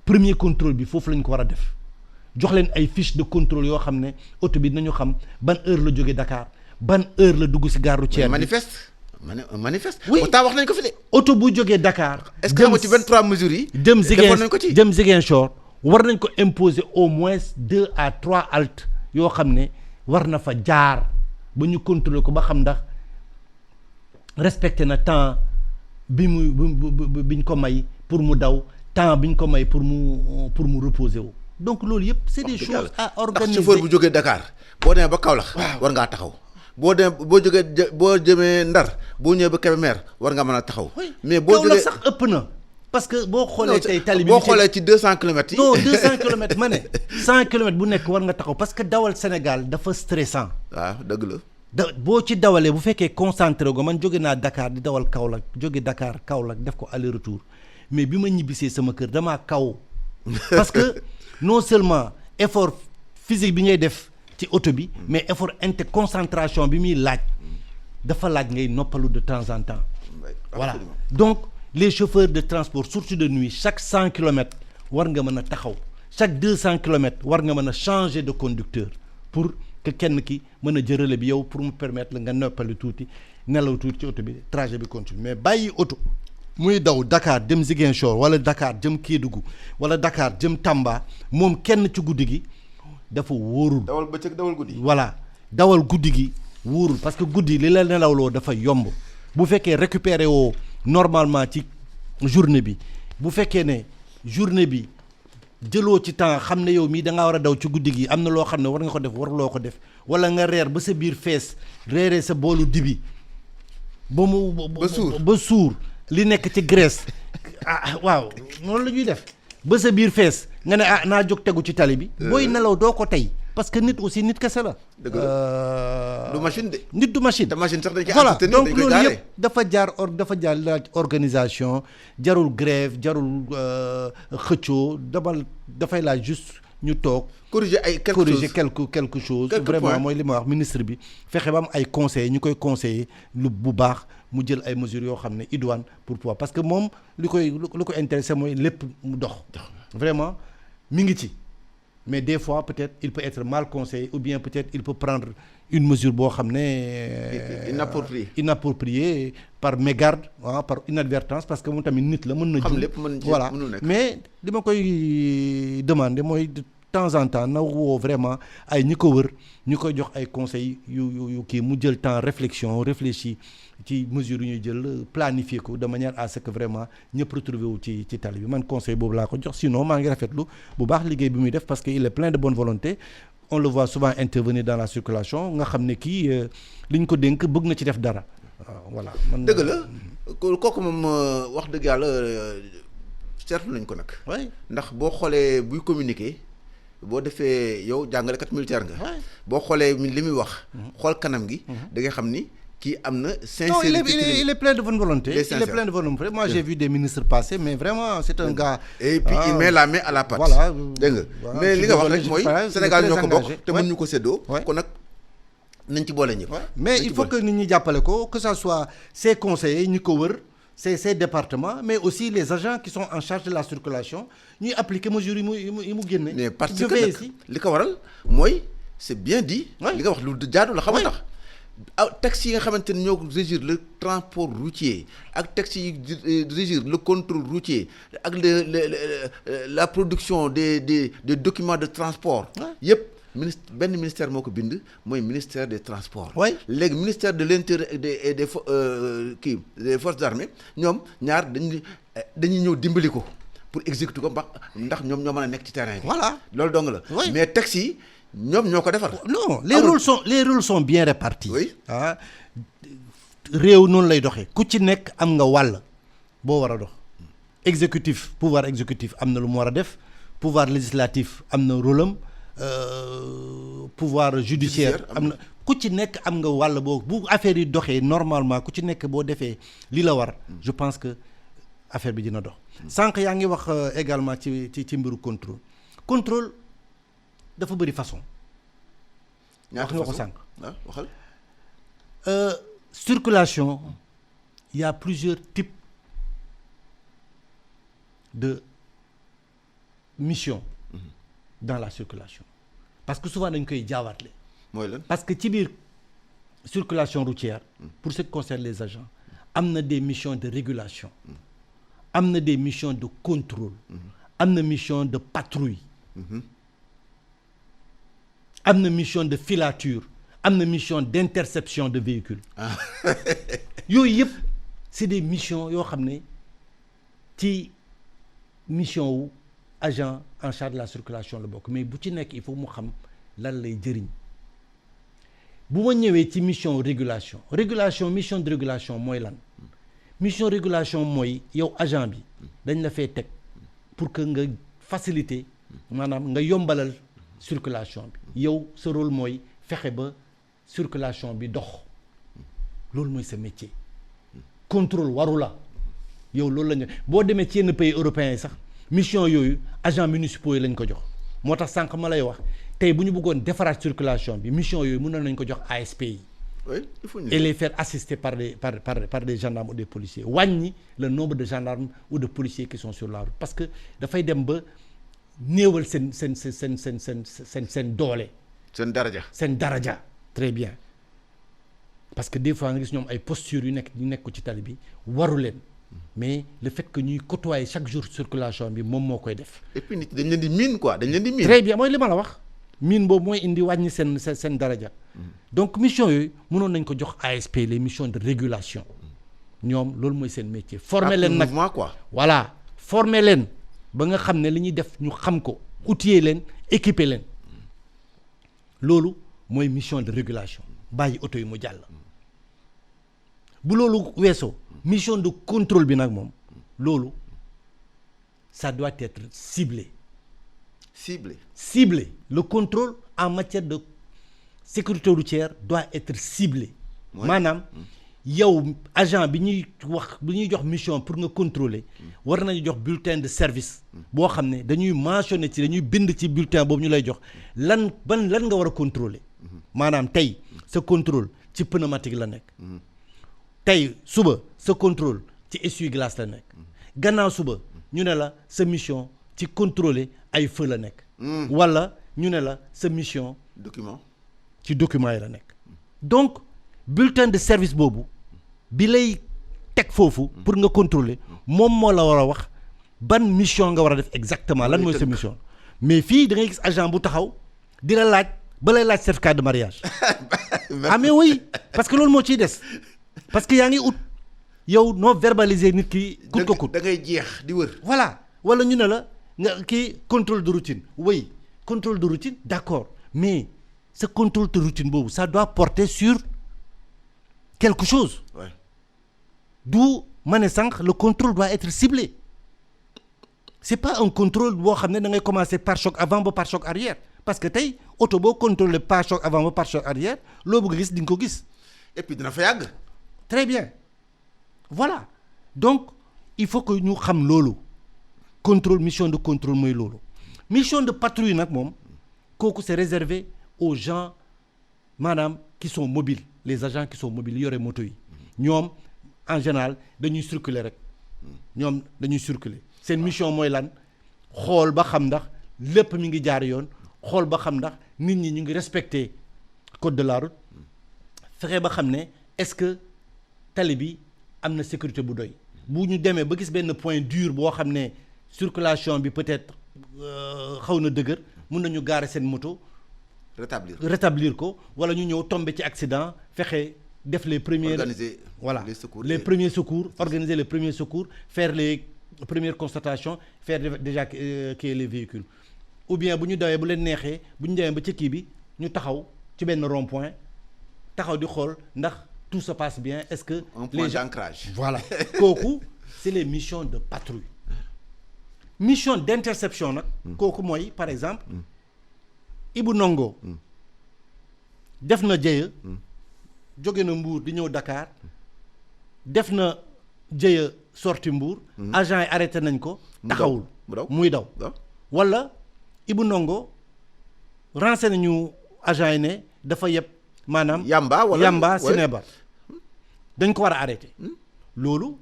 premier contrôle bi foofu lañ ko war a def jox leen ay fiches de contrôle yoo xam ne oto bi nañu xam ban heure la jógee Dakar ban heure la dugg ci gare routière bi. manifeste. oui pourtant wax nañ ko fi de. oto bu jógee Dakar. est-ce que ci 23 mesures yi. defoon nañ ko ci dem Ziguinchor war nañ ko imposer au moins 2 à 3 haltes yoo xam ne war na fa jaar ba ñu contrôler ko ba xam ndax respecté na temps. bi ñu ko may pour mu daw temps bi ñu ko may pour mu reposer wu donc loolu yëpp c'est des choses à organiser. ndax chauffeur bu jógee Dakar boo demee ba Kaolack war ngaa taxaw boo demee boo jëmee Ndar boo ñëwee ba Kébémer war nga mën a taxaw. mais boo jógee Kaolack sax ëpp na parce que boo xoolee tey tali bi boo xoolee ci 200 kilomètres yi. non 200 kilomètres ma ne 100 kilomètres bu nekk war nga taxaw parce que dawal Sénégal dafa stressant. waaw dëgg la. boo ci dawalee bu fekkee concentré go man jóge naa Dakar di dawal Kaolack jóge Dakar Kaolack def ko aller retour mais bi ma ñibbisee sama kër damaa kaw parce que non seulement effort physique bi ngay def ci oto bi mais effort concentration bi muy laaj dafa laaj ngay noppalu de temps en temps. Voilà donc les chauffeurs de transport surtout de nuit chaque 100 kilomètres war nga mën a taxaw chaque 200 kilomètres war nga mën a changer de conducteur pour que kenn ki mën a jërale bi yow pour mu permettre la nga noppali tuuti nelaw tuuti ci oto bi trajet bi continue mais bàyyi oto muy daw Dakar dem Ziguinchor wala Dakar jëm Kédougou wala Dakar jëm Tamba moom kenn ci guddi gi dafa wóorul. dawal bëccëg dawal guddi. voilà dawal guddi gi wóorul parce que guddi li la nelawloo dafa yomb bu fekkee récupérer woo normalement ci journée bi bu fekkee ne journée bi jëloo ci temps xam ne yow mii da ngaa war a daw ci guddi gi am na loo xam ne war nga ko def waruloo ko def wala nga reer ba sa biir fees reeree sa boolu dibi ba suur li nekk ci graisse waaw noonu la ñuy def ba sa biir fees nga ne naa jóg tegu ci tali bi booy nelaw doo ko tey parce que nit aussi nit kese la. dëgg la du machine de. nit du machine. te machine sax dañ koy voilà entretenir donc dañ koy loolu garer. yëpp dafa jaar laaj organisation jarul grève jarul xëccoo dafay laaj juste ñu toog. corriger quelque chose vraiment mooy li ma wax ministre bi fexe ba am ay conseils ñu koy conseiller lu bu baax mu jël ay mesures yoo xam ne idoine pour pouvoir parce que moom li koy intéressé mooy lépp mu dox. vraiment mi ngi ci. mais des fois peut-être il peut être mal conseillé ou bien peut-être il peut prendre une mesure boo xam ne inappropriée par mégarde par inadvertance parce que moom tamit nit la mën na xam lépp mën voilà mais li ma koy demander mooy de temps en temps na woo vraiment ay ñi ko wër ñu koy jox ay conseils yu kii mu jël temps réfléchir ci mesures yu ñuy jël planifier ko de manière à ce que vraiment ñëpp retrouver wu ci tali bi man conseil boobu laa ko jox sinon maa ngi rafetlu bu baax liggéey bi muy def parce que il est plein de bonne volonté on le voit souvent intervenir dans la circulation nga xam ne kii li ñu ko dénk bëgg na ci def dara waaw voilà. man dëgg la kooku moom wax dëgg yàlla seetlu nañ ko nag. ndax boo xoolee buy communiquer boo defee yow jàngalekat militaire nga. boo xoolee li muy wax. xool kanam gi. da nga xam ni. qui amène sincérité. Non, il est plein de bonne volonté. Il est plein de bonne volonté. Moi, j'ai vu des ministres passer, mais vraiment, c'est un gars. Et puis, il met la main à la pâte. Voilà. Mais les gars, Sénégal, nous avons tout le monde sédo. Mais il faut que nous disions que ce soit ces conseillers, ces départements, mais aussi les agents qui sont en charge de la circulation, nous appliquons les mesures. Mais parce que c'est bien dit. Les gars, taxi yi nga xamante ne ñoo régir le transport routier ak taxi yi régir le contrôle routier ak la production des documents de transport yëpp benn ministère moo ko bind mooy ministère des transports léegi ministère de l'intérieur et des forces armées ñoom ñaar dañuy ñëw dimbali ko pour exécuter ko ndax ñoom ñoo mën a nekk ci terrain bi voilà loolu dong la mais taxi ñoom ñoo ko defar. Non, les rôles sont bien répartis. Oui. réew noonu lay doxee ku ci nekk am nga wàll boo war a dox pouvoir exécutif am na lu mu war a def pouvoir législatif am na rôle am pouvoir judiciaire am na ku ci nekk am nga wàll boo bu affaire yi doxee normalement ku ci nekk boo defee li la war je pense que affaire bi dina dox. sànq yaa ngi wax également ci mbiru contrôle dafa bëri façon. ñaata wax nga ko sànq. waxal. Circulation, il y a plusieurs types de missions dans la circulation. Parce que souvent, dañ koy jaawatle. Parce que ci biir circulation routière, pour ce qui concerne les agents, am na des missions de régulation, am na des missions de contrôle, am na mission de patrouille, am na mission de filature, am na mission d'interception de véhicules. yooyu yëpp c'est des missions yoo xam ne ci mission wu agent en charge de la circulation la bokk mais bu ci nekk il faut mu xam lan lay jëriñ bu ma ñëwee ci mission mission de régulation mooy lan mission régulation mooy yow agent bi dañ la fay teg pour que nga faciliter maanaam nga yombalal circulation bi yow sa rôle mooy fexe ba circulation bi dox loolu mooy sa métier contrôle waru la yow loolu la ñu boo demee ci yenn pays européens yi sax mission yooyu agents municipaux yi lañ ko jox moo tax sànq ma lay wax tey bu ñu bëggoon defaraat circulation bi mission yooyu mënoon nañ ko jox ASP yi. Oui, il faut et les faire assister par des gendarmes ou des policiers wàññi le nombre de gendarmes ou de policiers qui sont sur la route parce que dafay dem ba néewal seen doole. seen daraja. Très bien parce que des fois nga gis ñoom ay postures yu nekk ko ci tali bi waru leen mais le fait que ñuy côtoyer chaque jour circulation bi moom moo koy def. et puis nit dañ leen di miin quoi dañ leen di miin. très bien mooy li ma la wax miin boobu mooy indi wàññi seen daraja. donc mission yooyu mënoon nañ ko jox ASP les missions de régulation ñoom loolu mooy seen métier. former leen nag quoi. voilà former leen ba nga xam ne li ñuy def ñu xam ko outiller leen équiper leen loolu mooy mission de régulation bàyyi oto yi mu jàll. bu loolu weesoo mission de contrôle bi nag moom loolu ça doit être ciblé. Ciblé. Le contrôle en matière de sécurité routière doit être ciblé. maanaam yow agent bi ñuy jox mission pour nga contrôler war nañu jox bulletin de service boo xam ne dañuy mentionné dañuy bind ci bulletin boobu ñu lay jox lan nga war a contrôler maanaam tey sa contrôle ci pneumatique la nekk. tey suba sa contrôle ci essuie-glace la nekk gannaaw suba ñu ne la sa mission ci contrôler ay feu la nekk wala ñu ne la sa mission ci document yi la nekk donc bulletin de service boobu bi lay teg foofu pour nga contrôler moom moo la war a wax ban mission nga war a def exactement lan mooy sa mission mais fii da ngay gis agent bu taxaw di la laaj ba lay laaj certificat de mariage ah mais oui parce que loolu moo ciy des parce que yaa ngi ut yow noo verbaliser nit ki kut ko kut da ngay jeex di wër. voilà wala ñu ne la nga kii contrôle de routine oui contrôle de routine d'accord mais ce contrôle de routine boobu ça doit porter sur quelque chose. Ouais. D'où ma ne sànq le contrôle doit être ciblé c'est pas un contrôle boo xam ne da ngay commencer pare-choc avant ba pare-choc arrière parce que tey oto boo contrôler pare-choc avant ba pare-choc arrière loo bëgg a gis di nga ko gis. et puis dina fa yàgg. très bien voilà donc il faut que ñu xam loolu contrôle mission de contrôle mooy loolu mission de patrouille nag moom kooku c'est réservé aux gens maanaam qui sont mobiles les agents qui sont mobiles yore moto yi ñoom en général dañuy circuler rek ñoom dañuy circuler seen mission mooy lan xool ba xam ndax lépp mi ngi jaar yoon xool ba xam ndax nit ñi ñu ngi respecter code de la route fexe ba xam ne est-ce que tali bi am na sécurité bu doy bu ñu demee ba gis benn point dur boo xam ne circulation bi peut-être xaw na dëgër mun nañu garer seen moto rétablir ko wala ñu ñëw tomber ci accident fexe def les premiers voilà les premiers secours organiser les premiers secours faire les premières constatations faire déjà kii les véhicules ou bien bu ñu dawee bu leen neexee bu ñu demee ba ci kii bi ñu taxaw ci benn rond-point taxaw di xool ndax tout se passe bien est-ce que un point d'ancrage voilà kooku c'est les missions de patrouille mission d'interception nag kooku mooy par exemple Ibou Ndongo def na jëya jóge na Mbour di ñëw Dakar def na jëya sorti Mbour agent yi arrêté nañ ko taxawul muy daw wala Ibou Ndongo renseigné nañu agent yi ne dafa yeb maanaam yamba sinébar dañ ko war a arrêté loolu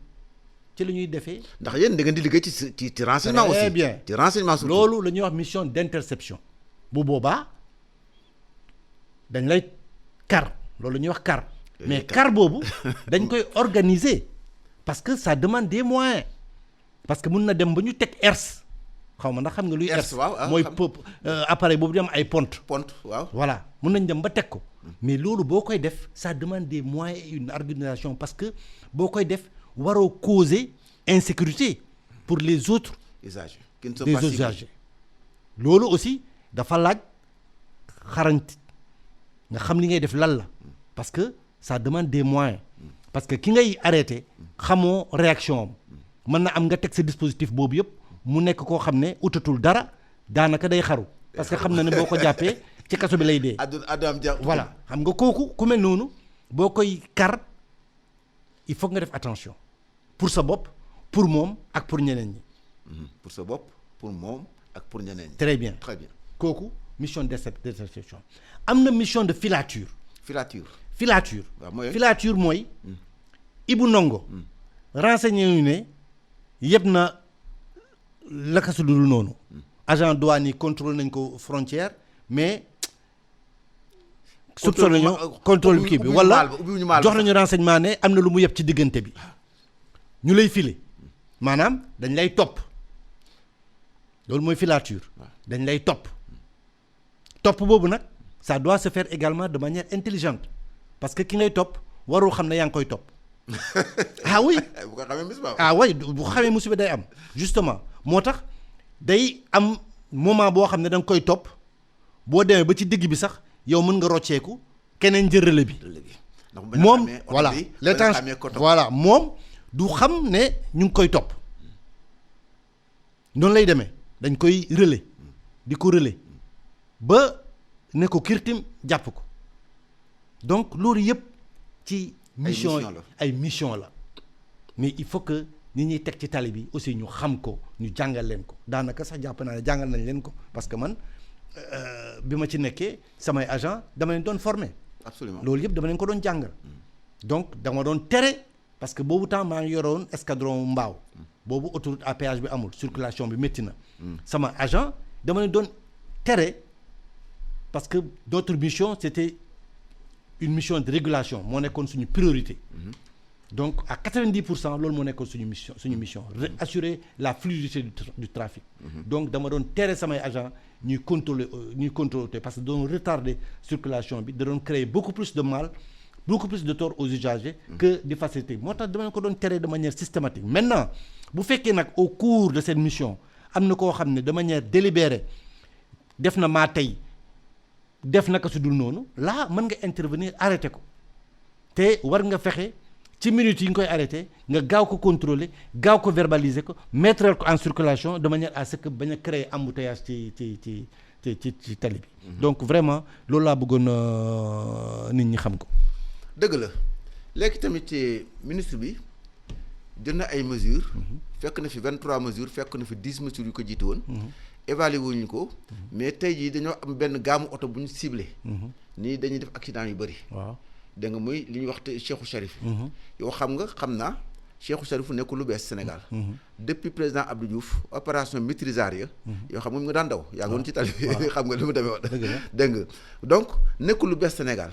ci la ñuy defee ndax yéen da ngeen di liggéey ci renseignement aussi bien ci renseignement surtout loolu la ñuy wax mission d'interception bu boobaa dañ lay kar loolu la ñuy wax kar mais kar boobu dañ koy organiser parce que ça demande des moyens parce que mun na dem ba ñu teg ERS xaw ma ndax xam nga luy ERS mooy appareil boobu di am ay pont waaw voilà mun nañ dem ba teg ko mais loolu boo koy def ça demande des moyens et une organisation parce que boo koy def waroo causer insécurité pour les autres usagers des autres usagers loolu aussi dafa laaj xarañt nga xam li ngay def lan la parce que ça demande des moyens parce que ki ngay arrêté xamoo réaction am mën na am nga teg sa dispositif boobu yëpp mu nekk koo xam ne utatul dara daanaka day xaru parce que xam na ne boo ko jàppee ci kaso bi lay dee voilà xam nga kooku ku mel noonu boo koy kar il faut nga def attention pour sa bopp pour moom ak pour ñeneen ñi pour sa bopp pour moom ak pour ñeneen ñi très bien kooku mission d'interception am na mission de filature filature mooy Ibou Ndongo renseigné ñu ne yëpp na lakasu dul noonu agent douane yi contrôle nañ ko frontière mais soupçonné nañu contrôle kii bi wala jox nañu renseignement ne am na lu mu yëpp ci diggante bi ñu lay filer maanaam dañ lay topp loolu mooy filature dañ lay topp boobu nag ça doit se faire également de manière intelligente parce que ki ngay topp warul xam ne yaa ngi koy topp ah oui bu ko xamee musiba bu xamee musiba day am justement moo tax day am moment boo xam ne da nga koy topp boo demee ba ci digg bi sax yow mën nga rocceeku keneen jël relais bi moom voilà voilà moom du xam ne ñu ngi koy topp noonu lay demee dañ koy relais di ko relais ba ne ko kirtim jàpp ko donc loolu yëpp ci mission ay mission la mais il faut que ñi ñuy teg ci tali bi aussi ñu xam ko ñu jàngal leen ko daanaka sax jàpp naa ne jàngal nañ leen ko parce que man bi ma ci nekkee samay agent dama leen doon former absolument loolu yëpp dama leen ko doon jàngal donc dama doon tere parce que boobu temps maa ngi yoroon escadron mbaaw boobu autoroute à péage bi amul circulation bi métti na sama agent dama leen doon tere parce que d'autres missions c'était une mission de régulation moo nekkoon suñu priorité donc à 90% loolu moo nekkoon suñu mission assurer la fluidité du trafic donc dama doon tere samay agent ñuy contrôler parce que doon retarder circulation bi da doon créer beaucoup plus de mal beaucoup plus de tort aux usagers que de facilité moo tax dama ko doon tere de manière systématique maintenant bu fekkee nag au cours de cette mission am na koo xam ne de manière délibérée def na maa tey def naka su dul noonu là mën nga intervenir arrêté ko te war nga fexe ci minutes yi nga koy arrêté nga gaaw ko contrôler gaaw ko verbaliser ko mettre ko en circulation de manière à ce que bañ a créer embouteillage ci tali bi donc vraiment loolu laa bëggoon nit ñi xam ko dëgg la léegi tamit ministre bi jël na ay mesures fekk na fi 23 mesures fekk na fi 10 mesures yu ko jiitu woon évalué wuñu ko mais tey jii dañoo am benn gaamu oto bu ñu ciblé nii dañuy def accident yu bëri waaw dégg nga muy li ñuy wax te Cheikhou Charif yow xam naa Cheikhou Charif nekkul lu bees Sénégal depuis président Abdou Diouf opération maîtrisard ya yoo xam nga mu nga daan daw yaa ngoon ci tali xam nga li mu demee woon dégg nga donc nekkul lu bees Sénégal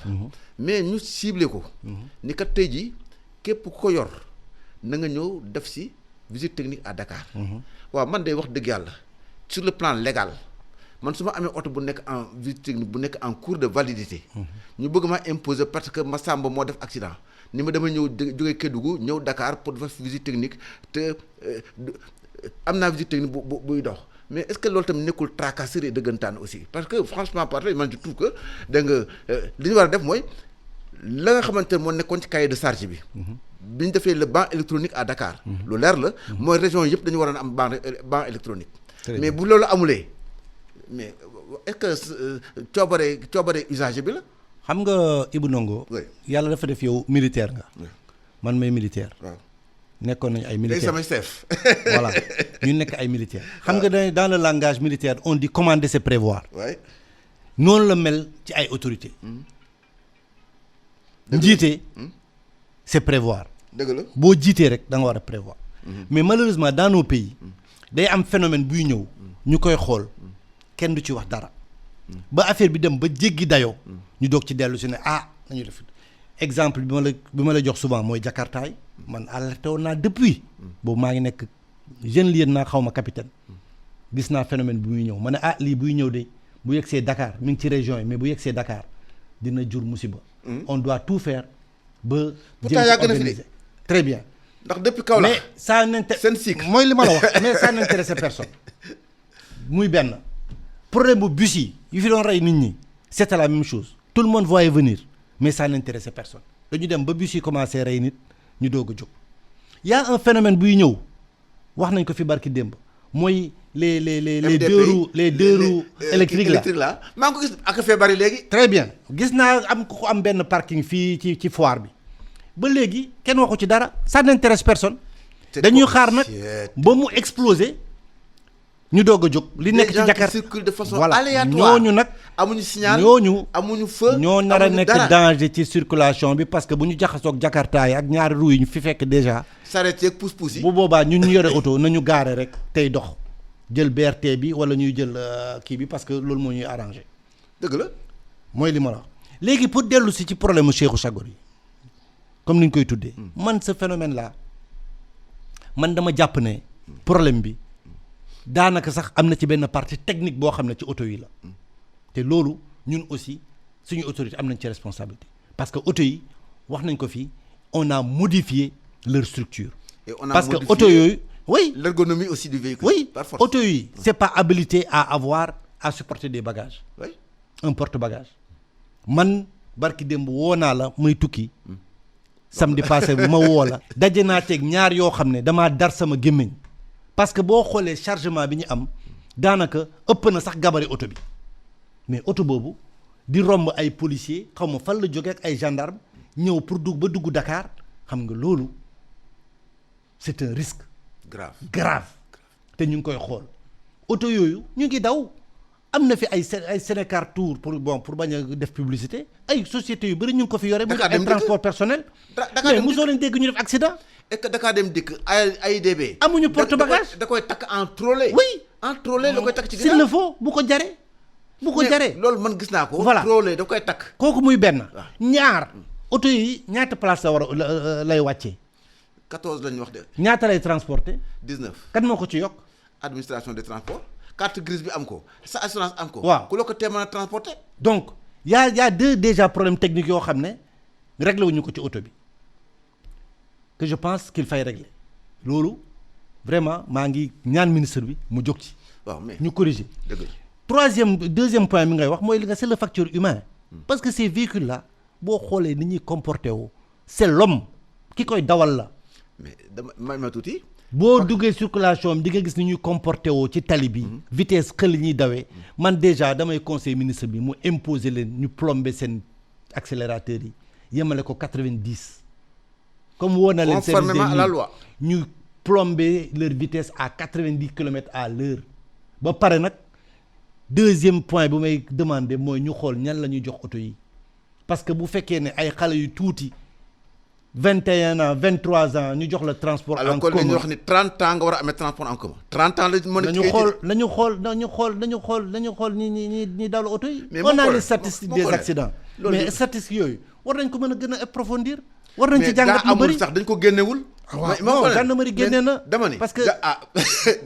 mais ñu ciblé ko ni kat tey jii képp ku ko yor na nga ñëw def si visite technique à Dakar waaw man day wax dëgg yàlla sur le plan légal man su ma amee oto bu nekk en visite technique bu nekk en cours de validité ñu bëgg ma imposer parce que Massamba moo def accident ni ma dama ñëw jógee Kédougou ñëw Dakar pour def visite technique te am naa visite technique buy dox mais est-ce que loolu tamit nekkul tracasserie dëggantaan aussi parce que franchement parler man je trouve que da nga li ñu war a def mooy la nga xamante ne moo nekkoon ci cahier de charge bi bi ñu defee le banc électronique à Dakar lu leer la mooy région yëpp dañu waroon am banc électronique mais bu loolu amulee mais est-ce que coobare usager bi la xam nga Ibou Ndongo yàlla dafa def yow militaire nga man may militaire nekkoon nañu ay militaire samay chef voilà ñu nekk ay militaire xam nga dans le langage militaire on dit commander c'est prévoir noonu la mel ci ay autorités njiite c'est prévoir dëgg la boo jiitee rek da nga war a prévoir mais malheureusement dans nos pays day am phénomène buy ñëw ñu koy xool kenn du ci wax dara ba affaire bi dem ba jéggi dayoo ñu doog ci dellu si ne nañu def exemple bi ma la jox souvent mooy jakartaay man alerté woon naa depuis boobu maa ngi nekk jeune lieutenant xaw ma capitaine gis naa phénomène bi muy ñëw ma ne lii buy ñëw de bu yegsee Dakar mi ngi ci région yi mais bu yegsee Dakar dina jur musiba on doit tout faire ba pourtant yàgg na fi très bien ndax depuis Kaolack mais ça n'intéresse seen cycle mooy li ma la wax mais ça n'intéresse personne muy benn problème bu bus yi yu fi doon rey nit ñi c'était la même chose tout le monde voyait venir mais ça n'intéressait personne dañu dem ba bus yi commencé rey nit ñu doog a jóg y a un phénomène buy ñëw wax nañ ko fi barki démb mooy les deux roues électriques là maa ngi ko gis ak fee bari léegi très bien gis naa am ko am benn parking fii ci foire bi ba léegi kenn waxu ci dara ça n'intéresse personne dañuy xaar nag ba mu exploser ñu doog a jóg li nekk ci Dakar circule de façon voilà aléatoire ñooñu nag amuñu signal amuñu feu ñoo nar a nekk danger ci circulation bi parce que bu ñu jaxasoog jakarta yi ak ñaari roues yi ñu fi fekk déjà sareet yeeg pousse-pousse yi bu boobaa ñun ñu yore oto nañu gaare rek tey dox jël BRT bi wala ñuy jël kii bi parce que loolu moo ñuy arrangé dëgg la mooy li ma la wax léegi pour dellu si ci problème mu Cheikhou Chagor yi comme ni ñu koy tuddee man ce phénomène là man dama jàpp ne problème bi daanaka sax am na ci benn partie technique boo xam ne ci oto yi la te loolu ñun aussi suñu autorité am nañ ci responsabilité parce que oto yi wax nañ ko fii on a modifié leur structure. Et on a parce que modifié oto yooyu oui l'ergonomie aussi du véhicule. oui par force. oto yi c'est pas habilité à supporter des bagages. Oui. un porte-bagage man barki démb woo naa la muy tukki samedi passé bi ma woo la daje naa teeg ñaar yoo xam ne damaa dar sama gémmiñ parce que boo xoolee chargement bi ñu am daanaka ëpp na sax gabari oto bi mais oto boobu di romb ay policiers xaw ma fan la jógee ak ay gendarmes ñëw pour dugg Dakar xam nga loolu c'est un risque grave te ñu ngi koy xool oto yooyu ñu ngi daw am na fi ay Sénécar Tour pour bañ a def publicité ay sociétés yu bëri ñu ngi ko fi yore. Dakar ay transport personnel. mais mosoo leen dégg ñu def accident. est-ce que Dakar Dem Dikk AIBD. amuñu porte-bagage da koy takk en trolley. oui en trolley la koy takk ci ginnaaw. s'il le faut bu ko jaree. loolu man gis naa ko. voilà trolley da koy takk. kooku muy benn. ñaar oto yi ñaata place la war a lay wàccee. 14 lañu wax de. ñaata lay transporter. 19. kan moo ko ci yokk. administration des transports. carte grise bi am ko sa assurance am ko. waaw ku la ko tee mën a transporter. donc y a deux déjà problèmes techniques yoo xam ne réglé wuñu ko ci oto bi que je pense qu'il fay régler loolu vraiment maa ngi ñaan ministre bi mu jóg ci. waaw mais ñu corriger. dëgg la. deuxième point bi ngay wax mooy li nga c'est le facteur humain. parce que ces véhicules là boo xoolee ni ñuy comporté wu c'est l'homme ki koy dawal la. mais dama ma tuuti. boo duggee circulation bi di nga gis ni ñuy comporté woo ci tali bi vitesse xel ñuy dawee man déjà damay conseil ministre bi mu imposer leen ñu plomber seen accélérateur yi yemale ko 90 comme woo na leen conformément à la loi ñu plomber leur vitesse à 90 kilomètres à l'heure ba pare nag deuxième point bu may demander mooy ñu xool ñan la ñuy jox oto yi parce que bu fekkee ne ay xale yu tuuti 21 ans 23 ans ñu jox la transport en commun alors que ñu wax ni 30 ans nga war a amee transport en commun 30 ans la mën nañu xool ñi dawal oto yi. mais on a les statistiques des accidents. mais statistiques yooyu war nañ ko mën a gën a approfondir. war nañ ci jàngat lu bëri mais sax dañ ko génnewul. waaw non gendarmerie génne na. dama ni parce que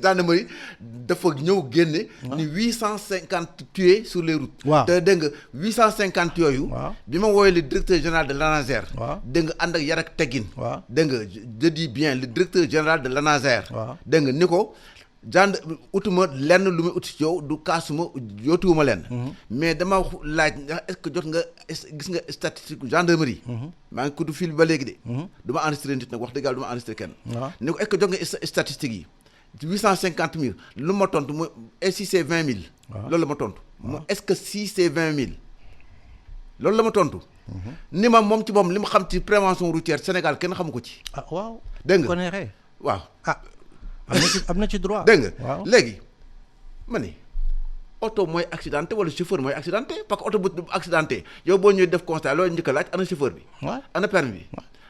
gendarmerie dafa ñëw génne. ni 850 tués sur les routes. waaw te dégg nga 850 yooyu. waaw bi ma woowee le directeur général de l'ANASER. waaw dégg nga ànd ak yar ak teggin. waaw dégg nga je dis bien le directeur général de l'ANASER. waaw dégg nga ni ko utuma lenn lu muy uti ci yow du kaasuma yootuwuma lenn. mais dama laaj ndax est-ce que jot nga gis nga statistique gendarmerie. maa ngi kudd fil ba léegi de. du ma enregistré nit nag wax dëgg yàlla du ma enregistré kenn. ni ko est-ce que jot nga statistiques yi 850 000 lu ma tontu mooy et si c'est 20 000. loolu la ma tontu. est-ce que si c'est 20 000 loolu la ma tontu. ni ma moom ci boppam li ma xam ci prévention routière Sénégal kenn xamu ko ci. ah waaw. dégg nga ko neexee. waaw ah. am na ci droit. dégg nga waaw léegi ma ni oto mooy accidenté wala chauffeur mooy accidenté parce que oto bu accidenté yow boo ñëwee def constat loolu njëkk a laaj ana chauffeur bi. waaw ana permis bi.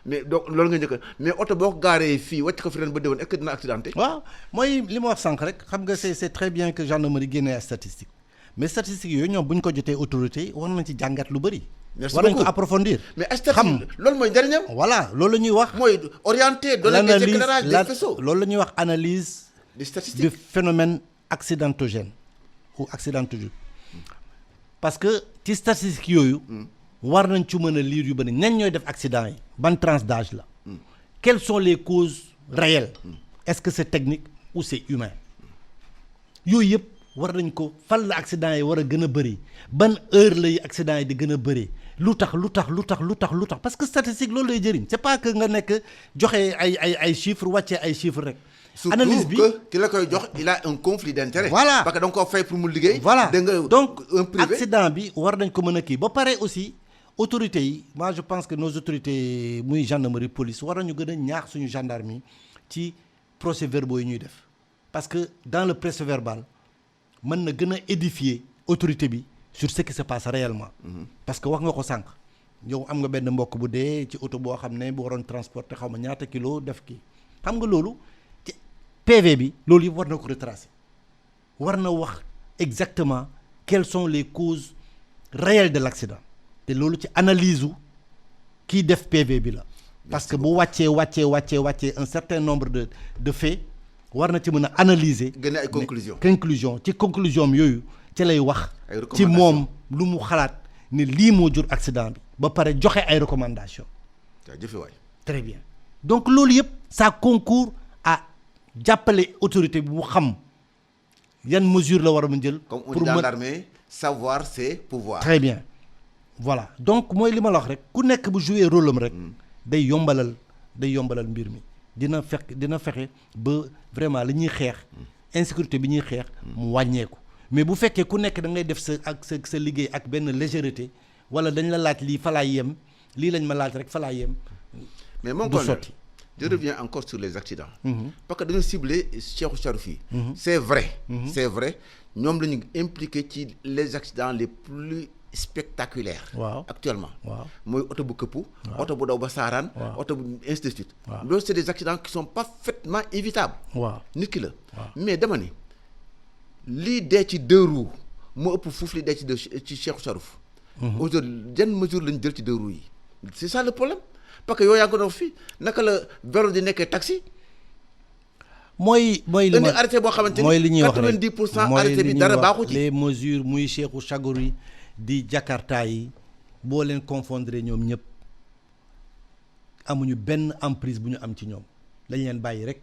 mais donc loolu nga njëkk mais oto boo ko gaaree fii wàcc ko fi ren ba déwén est-ce que dina accidenté. waaw mooy li ma wax sànq rek xam nga c'est très bien que gendarmerie génnee ay statistiques mais statistiques yooyu ñoom bu ñu ko jotee autorités yi war nañ ci jàngat lu bëri. merci war nañ ko approfondir. mais statistique loolu mooy njëriñam. voilà loolu la ñuy wax. mooy orienté donner des éclairages des faisceaux. loolu la ñuy wax analyse. des statistiques du phénomène accidentogène ou accidentogène parce que ci statistiques yooyu. war nañ ci mën a lire yu bëri ñan ñooy def accident yi. ban tranche d'âge la. quelles sont les causes réelles. est-ce que c'est technique ou c'est humain. yooyu yëpp war nañ ko fan la accident yi war a gën a bëri ban heure lay accident yi di gën a bëri lu tax parce que statistique loolu lay jëriñ c'est pas que nga nekk joxe ay chiffres wàccee ay chiffres rek. analyse bi surtout que ki la koy jox il a un conflit d'intérêt. voilà parce que da nga koo fay pour mu liggéey. voilà da nga donc un privé accident bi war nañ ko mën a kii ba pare aussi autorités yi moi je pense que nos autorités muy gendarmerie police war nañu gën a ñaax suñu gendarmerie ci procès-verbaux yi ñuy def parce que dans le procès-verbal mën na gën a édifier autorité bi sur ce qui se passe réellement. parce que wax nga ko sànq yow am nga benn mbokk bu dee ci oto boo xam ne bu waroon transporter xaw ma ñaata kilo def kii xam nga loolu ci PV bi loolu yëpp war na ko retracer war na wax exactement quelles sont les causes réelles de l'accident te loolu ci analyse u kii def PV bi la. parce que bu wàccee un certain nombre de faits war na ci mën a analyser. génne ay conclusion ci conclusion yooyu ci lay wax. ci moom lu mu xalaat ni lii moo jur accident bi. ba pare joxe ay recommandations. très bien donc loolu yëpp ça concourt à jàppale autorité bi mu xam yan mesure la war a mën jël. comme on dit dans l'armée, savoir c'est pouvoir. très bien voilà donc mooy li ma la wax rek ku nekk bu jouer rôle am rek. day yombalal mbir mi. dina fexe ba vraiment li ñuy xeex insécurité bi ñuy xeex mu wàññeeku mais bu fekkee ku nekk da ngay def sa liggéey ak benn légèreté wala dañ la laaj lii fa laay yem lii lañ ma laaj rek fa laay yem. mais mon collègue, je reviens encore sur les accidents. Parce que dañoo ciblé Cheikhou Charouf yi. C'est vrai ñoom la ñu impliqué ci les accidents les plus spectaculaires. Actuellement. mooy oto bu këppu. oto bu daw ba saaraan. oto bu ainsi de suite. loolu c'est des accidents qui sont parfaitement évitables. nit ki la. mais dama ni lii dee ci deux roues moo ëpp fuuf li dee ci Cheikhou Charouf. aujourd'hui yan mesure lañ jël ci deux roues yi c'est ça le problème. parce que yow yaa ngi ko doon fii naka la vélo di nekkee taxi. mooy li ma arrêté boo xamante ni mooy li ñuy wax rek 90% arrêté bi dara baaxu ci. les mesures muy Cheikhou Chagour yi di Jakarta yi boo leen confondre ñoom ñëpp amuñu benn emprise bu ñu am ci ñoom dañ leen bàyyi rek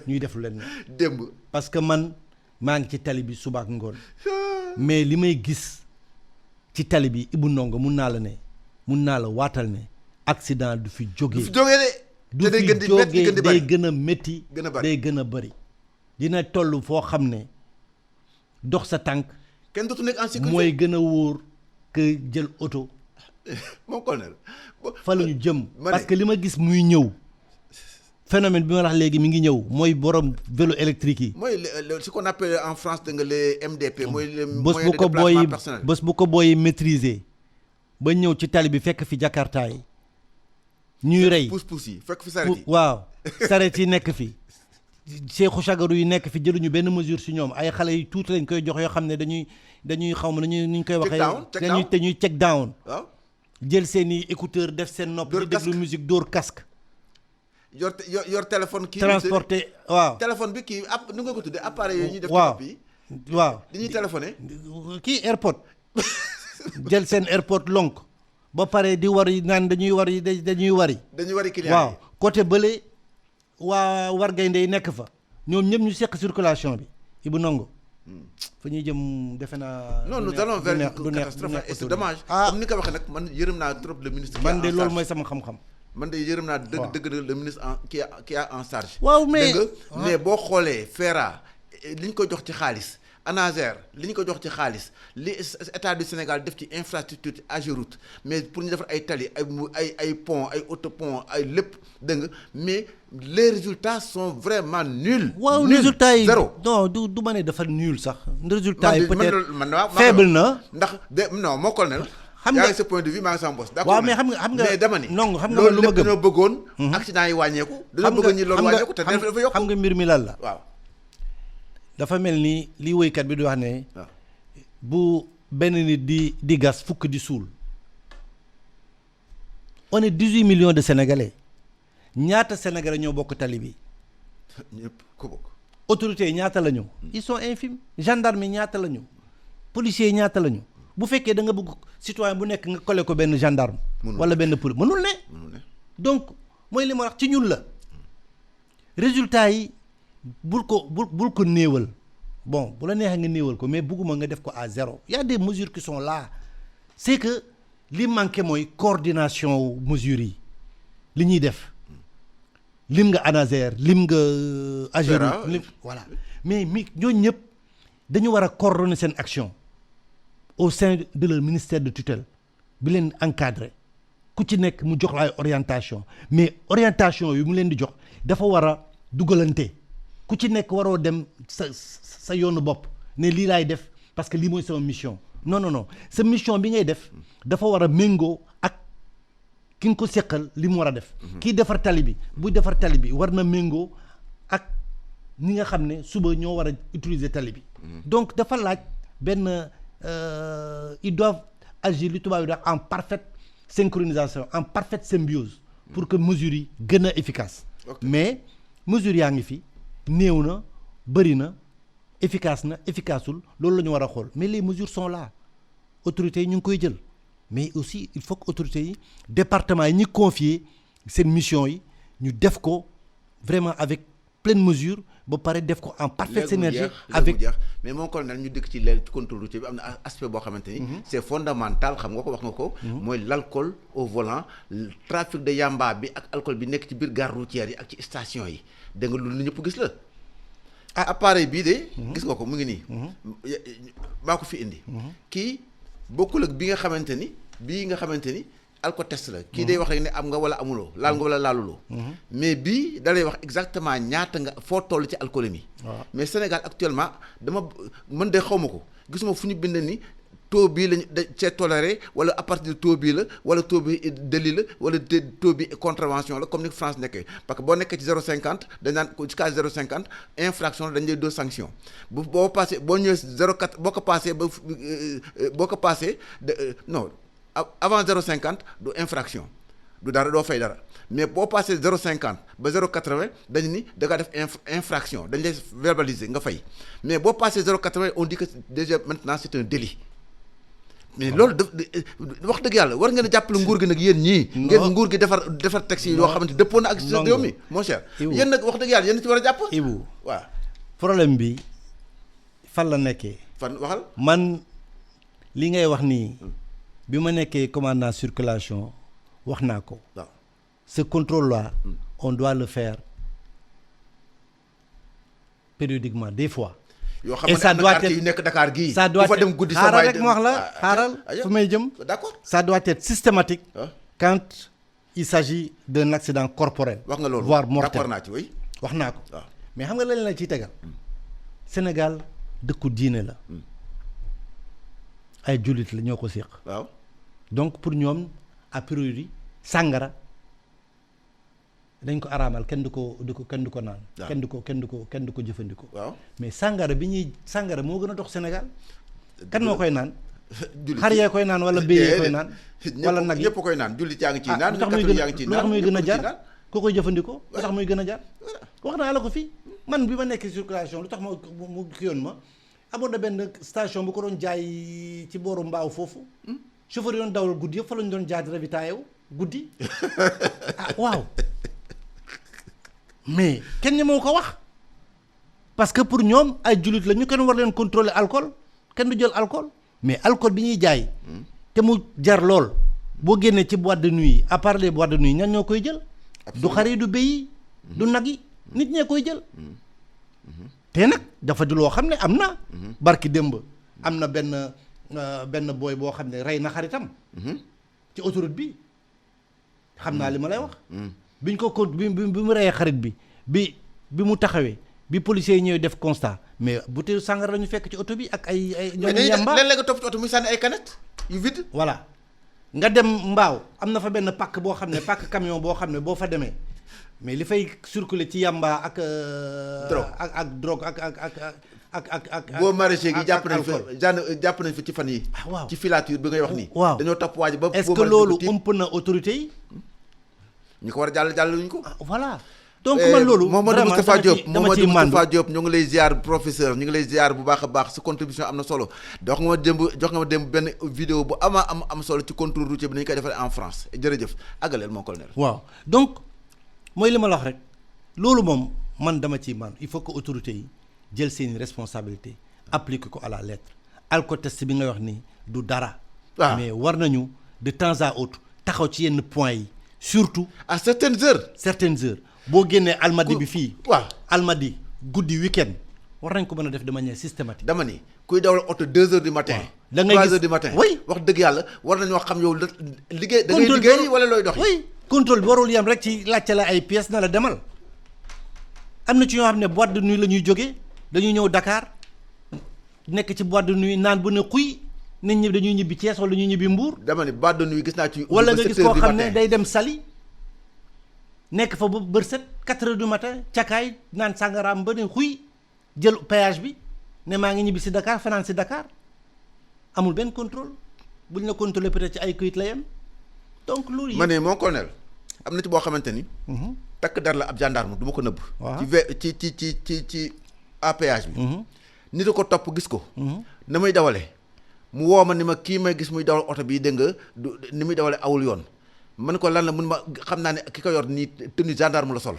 ñuy def lu leen démb. parce que man maa ngi ci tali bi suba ak ngoon mais li may gis ci tali bi Ibou Ndongo mun naa la waatal ne. accident du fi jógee de. day gën a métti day gën a bëri. dina toll foo xam ne dox sa tànk. kenn dootu nekk en sécurité mooy gën a wóor que jël oto. mon colonel. fa la ñu jëm. parce que li ma gis muy ñëw. phénomène bi ma wax léegi mi ngi ñëw mooy borom vélo électrique yi. mooy ce qu'on appelle en France da nga les MDP. mooy les moyens de déplacement personnel. bés bu ko booy maîtriser ba ñëw ci tali bi fekk fi Jakarta yi. ñuy rey pousse yi fekk fi saret yi. waaw saret yi nekk fi. Cheikhou Chagour yi nekk fi jëluñu benn mesure si ñoom ay xale yu tuuti lañ koy jox yoo xam ne dañuy xaw ma ñu koy waxee. dañuy check down. waaw jël seen i écouteur def seen nopp. di déglu musique dóor casque. yor téléphone. kii transporté waaw. téléphone bi kii nu nga ko tuddee appareil yooyu ñuy def. waaw yi waaw dañuy téléphoné. kii airpod. jël seen airpod lonk. ba pare di wari naan dañuy wari. dañuy wari client yi waaw côté bële waa war gaynde yi nekk fa ñoom ñëpp ñu seq circulation bi Ibou Ndongo fa ñuy jëm defe naa. non nous allons vers une catastrophe et c'est dommage. comme ni nga ko waxee nag man yërëm naa trop le ministre. man de loolu mooy sama xam-xam. man de yërëm naa dëgg le ministre qui a en charge. waaw mais mais boo xoolee FERA li ñu ko jox ci xaalis. ANASER li ñu ko jox ci xaalis li état du Sénégal def ci infrastructure ci AGEROUTE mais pour ñu defar ay tali ay pont ay autopont ay lépp dégg nga mais les résultats sont vraiment nuls. waaw résultats yi zéro. non du ma ne dafa nul sax. résultats yi peut-être faible na. ndax non moo colonel. xam nga yaa ngi sa point de vue maa ngi sama bos. waaw mais xam nga mais dama ni. non xam nga lu ma gëm dañoo bëggoon. accident yi wàññeeku. dañoo bëggoon ñi loolu wàññeeku te dafa yokk. xam nga mbir mi lan la. waaw. dafa mel ni li woykat bi di wax ne. bu benn nit di gas fukk di suul. on est 18 millions de sénégalais ñaata sénégalais ñoo bokk tali bi. ñëpp ko bokk. autorités yi ñaata la ñu. ils sont infimes. gendarmes yi ñaata la ñu. policiers yi ñaata la ñu. bu fekkee da nga bëgg citoyen bu nekk nga collé ko benn gendarme. wala benn police mënul ne. donc mooy li ma wax ci ñun la. résultat yi. bul ko néewal bon bu la neexee nga néewal ko mais bugguma nga def ko à zéro il y a des mesures qui sont là c'est que li manqué mooy coordination mesures yi li ñuy def lim nga ANASER lim nga AGEROUTE lim voilà mais ñooñu ñëpp dañu war a coordonner seen action au sein de leur ministère de tutelle bi leen encadré ku ci nekk mu jox la ay orientation mais orientation yi mu leen di jox dafa war a dugalante ku ci nekk waroo dem sa yoonu bopp ne lii laay def parce que lii mooy sama mission non sa mission bi ngay def dafa war a méngoo ak ki nga ko seqal li mu war a def. kii defar tali bi buy defar tali bi war na méngoo ak ñi nga xam ne suba ñoo war a utiliser tali bi. donc dafa laaj benn ils doivent agir li tubaab yi wax en parfaite synchronisation en parfaite symbiose pour que mesures yi gën a efficace mais mesures yaa ngi fi néew na bëri na efficaceul loolu la ñu war a xool mais les mesures sont là autorités yi ñu ngi koy jël mais aussi il faut que autorités yi département yi ñi confier seen mission yi ñu def ko vraiment avec pleine mesure ba pare def ko en parfaite synergie avec mais mon colonel ñu dëkk ci leen contrôle routier bi am na aspect boo xamante ni c'est fondamental xam nga ko wax nga ko mooy l'alcool au volant trafic de yamba bi ak alcool bi nekk ci biir gare routière yi ak ci station yi da nga lu ñëpp gis la appareil bii de gis nga ko mu ngi nii maa ko fi indi kii bokkul ak bi nga xamante ni bii nga xamante ni alcotest la kii day wax rek ne am nga wala amuloo laal nga wala laaluloo mais bii da lay wax exactement ñaata nga foo toll ci alcoolémie mais Sénégal actuellement mën de xaw ma ko gisuma fu ñu bind ni taux bii lañu c'est toléré wala à partir de taux bii la wala taux bi délit la wala taux bi contravention la comme ni France nekkee parce que boo nekkee ci 0,50 dañ naan jusqu'à 0,50 infraction dañ lay doo sanction boo passé boo ñëwee 0,4 boo ko passé non avant 0,50 du infraction du dara doo fay dara mais boo passé 0,50 ba 0,80 dañu ni da nga def infraction dañ lay verbaliser nga fay mais boo passé 0,80 on dit que déjà maintenant c'est un délit mais loolu wax dëgg yàlla war ngeen a jàppale nguur gi nag yéen ñii ngeen nguur gi defar taxi yi yoo xamante dëppoo na ak réew mi mon cher yéen nag wax dëgg yàlla yéen ci war a jàpp Ibou waaw problème bi fan la nekkee fan waxal man li ngay wax nii bi ma nekkee commandant circulation wax naa ko waaw ce contrôle là on doit le faire périodiquement des fois yoo xam ne am na quartier yu nekk Dakar gii ça doit fa dem guddi xaaral rek ma wax la xaaral fu may jëm d'accord ça doit être systématique quand il s'agit d'un accident corporel wax nga loolu voire mortel d'accord naa ci oui wax naa ko waaw mais xam nga lan la ciy tegal Sénégal dëkku diine la ay jullit la ñoo ko séq waaw donc pour ñoom a priori sàngara dañ ko araamal kenn du ko naan kenn du ko jëfandikoo waaw mais sàngara moo gën a dox Sénégal kan moo koy naan xar yee koy naan wala béy yee koy naan wala nag ñëpp koy naan jullit yaa ngi ciy naan lu tax muy gën a jar ku koy jëfandikoo lu tax muy gën a jar wax naa la ko fii man bi ma nekk circulation lu tax mu kiyoon ma amoon na benn station bu ko doon jaay ci booru mbaaw foofu chauffeur yi doon dawal guddi yëpp fa lañu doon jaay di ravitaillé wu guddi waaw mais kenn ñemewu ko wax parce que pour ñoom ay jullit la ñu kenn war leen contrôler alcool kenn du jël alcool mais alcool bi ñuy jaay te mu jar lool boo génnee ci boîte de nuit à part les boîtes de nuit ñan ñoo koy jël du xar yi du béy yi du nag yi nit ñee koy jël te nag dafa di loo xam ne am na barki démb am na benn booy boo xam ne rey na xaritam ci autoroute bi xam naa li ma lay wax biñ ko bi mu reyee xarit bi mu taxawee bi policiers yi ñëw def constat mais butéelu sàngara la ñu fekk ci oto bi ak ay ñoom yamba léeg-léeg nga topp ci oto muy sànni ay canettes yu vide voilà nga dem mbaaw am na fa benn pàkk boo xam ne pàkk camion boo xam ne boo fa demee mais li fay circuler ci yamba ak drogue ak boo maraîcher gi jàpp nañ fa ci fan yi waaw ci filature bi ngay wax nii waaw dañoo topp waa ji ba est-ce que loolu ëmp na autorité yi ñu ko war a jàll luñu ko voilà donc man loolu Mamadou Moustapha Diop ñu ngi lay ziar professeur ñu ngi lay ziar bu baax a baax sa contribution am na solo jox nga ma démb benn vidéo bu am solo ci contrôle routier bi nañu koy defal en France jërëjëf àggaleel mon colonel waaw donc mooy li ma la wax rek loolu moom man dama ci man il faut que autorités yi jël seeni responsabilité appliquer ko à la lettre alcotest bi ngay wax nii du dara mais war nañu de temps à autre taxaw ci yenn points yi surtout à certaines heures boo génnee almadi bi fii waaw almadi guddi week-end war nañ ko mën a def de manière systématique dama ni kuy dawal oto 2 heures du matin da ngay 3 heures du matin oui wax dëgg yàlla war nañoo xam yow liggéey da ngay liggéey wala looy dox oui contrôle bi warul yam rek ci laajte la ay pièces na la demal am na ci ñoo xam ne boîte de nuit la ñuy jógee dañuy ñëw Dakar nekk ci boîte de nuit naan bu ne xuy nit ñi dañuy ñibbi Thiès wala ñuy ñibbi Mbour dama ni boîte de nuit gis naa ci wala nga gis koo xam ne day dem Saly nekk fa ba bër set 4 heures du matin cakaay naan sàngaraam ba ne xuy jël péage bi ne maa ngi ñibbi si Dakar fanaan si Dakar amul benn contrôle buñ la contrôler peut-être ci ay këyit la yem donc loolu yi ma ne mon colonel am na ci boo xamante ni. takk der la ab gendarme du ma ko nëbb. ci APH bi. nit a ko topp gis ko. na muy dawale mu woo ma ni ma kii may gis muy dawal oto bii dégg nga ni muy dawale awul yoon man ko lan la mun ma xam naa ne ki ko yor nii tenue gendarme la sol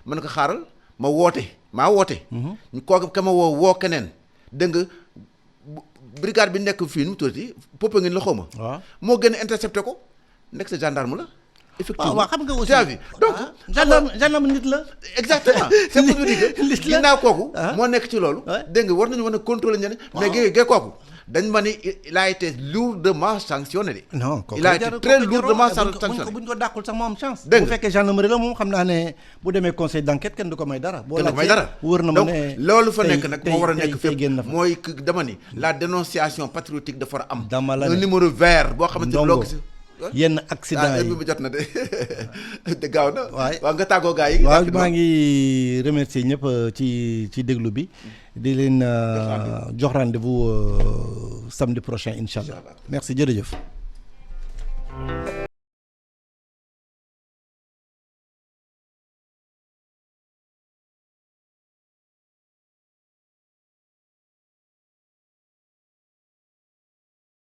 man ko xaaral ma woote kooku ka ma woo keneen dégg nga brigade bi nekk fii nu mu tuddati Popenguine la xaw ma. waaw moo gën a intercepté ko nekk sa gendarme la. effectivement waaw xam nga aussi donc gendarme nit la. exactement c'est pour dire que ginnaaw kooku. moo nekk ci loolu. dégg nga war nañu mën a contrôler ñeneen. mais gée kooku dañ ma ni il a été lourdement sanctionné de. non kooku il a été très lourdement sanctionné. bu ñu ko dàqul sax moo am chance. dégg nga bu fekkee gendarmerie la moom xam naa ne bu demee conseil d'enquête kenn du ko may dara. boo laajtee wër na ma ne donc loolu fa nekk nag moo war a nekk fépp mooy dama ni la dénonciation patriotique dafa war a am. dama la un numéro vert boo xamante ni loo gis. yenn accident yi bi jot na de gaaw na. waaw nga tàggoo gaa yi. waaw maa ngi remercier ñëpp ci déglu bi. di leen jox rendez-vous samedi prochain incha allah. merci jërëjëf.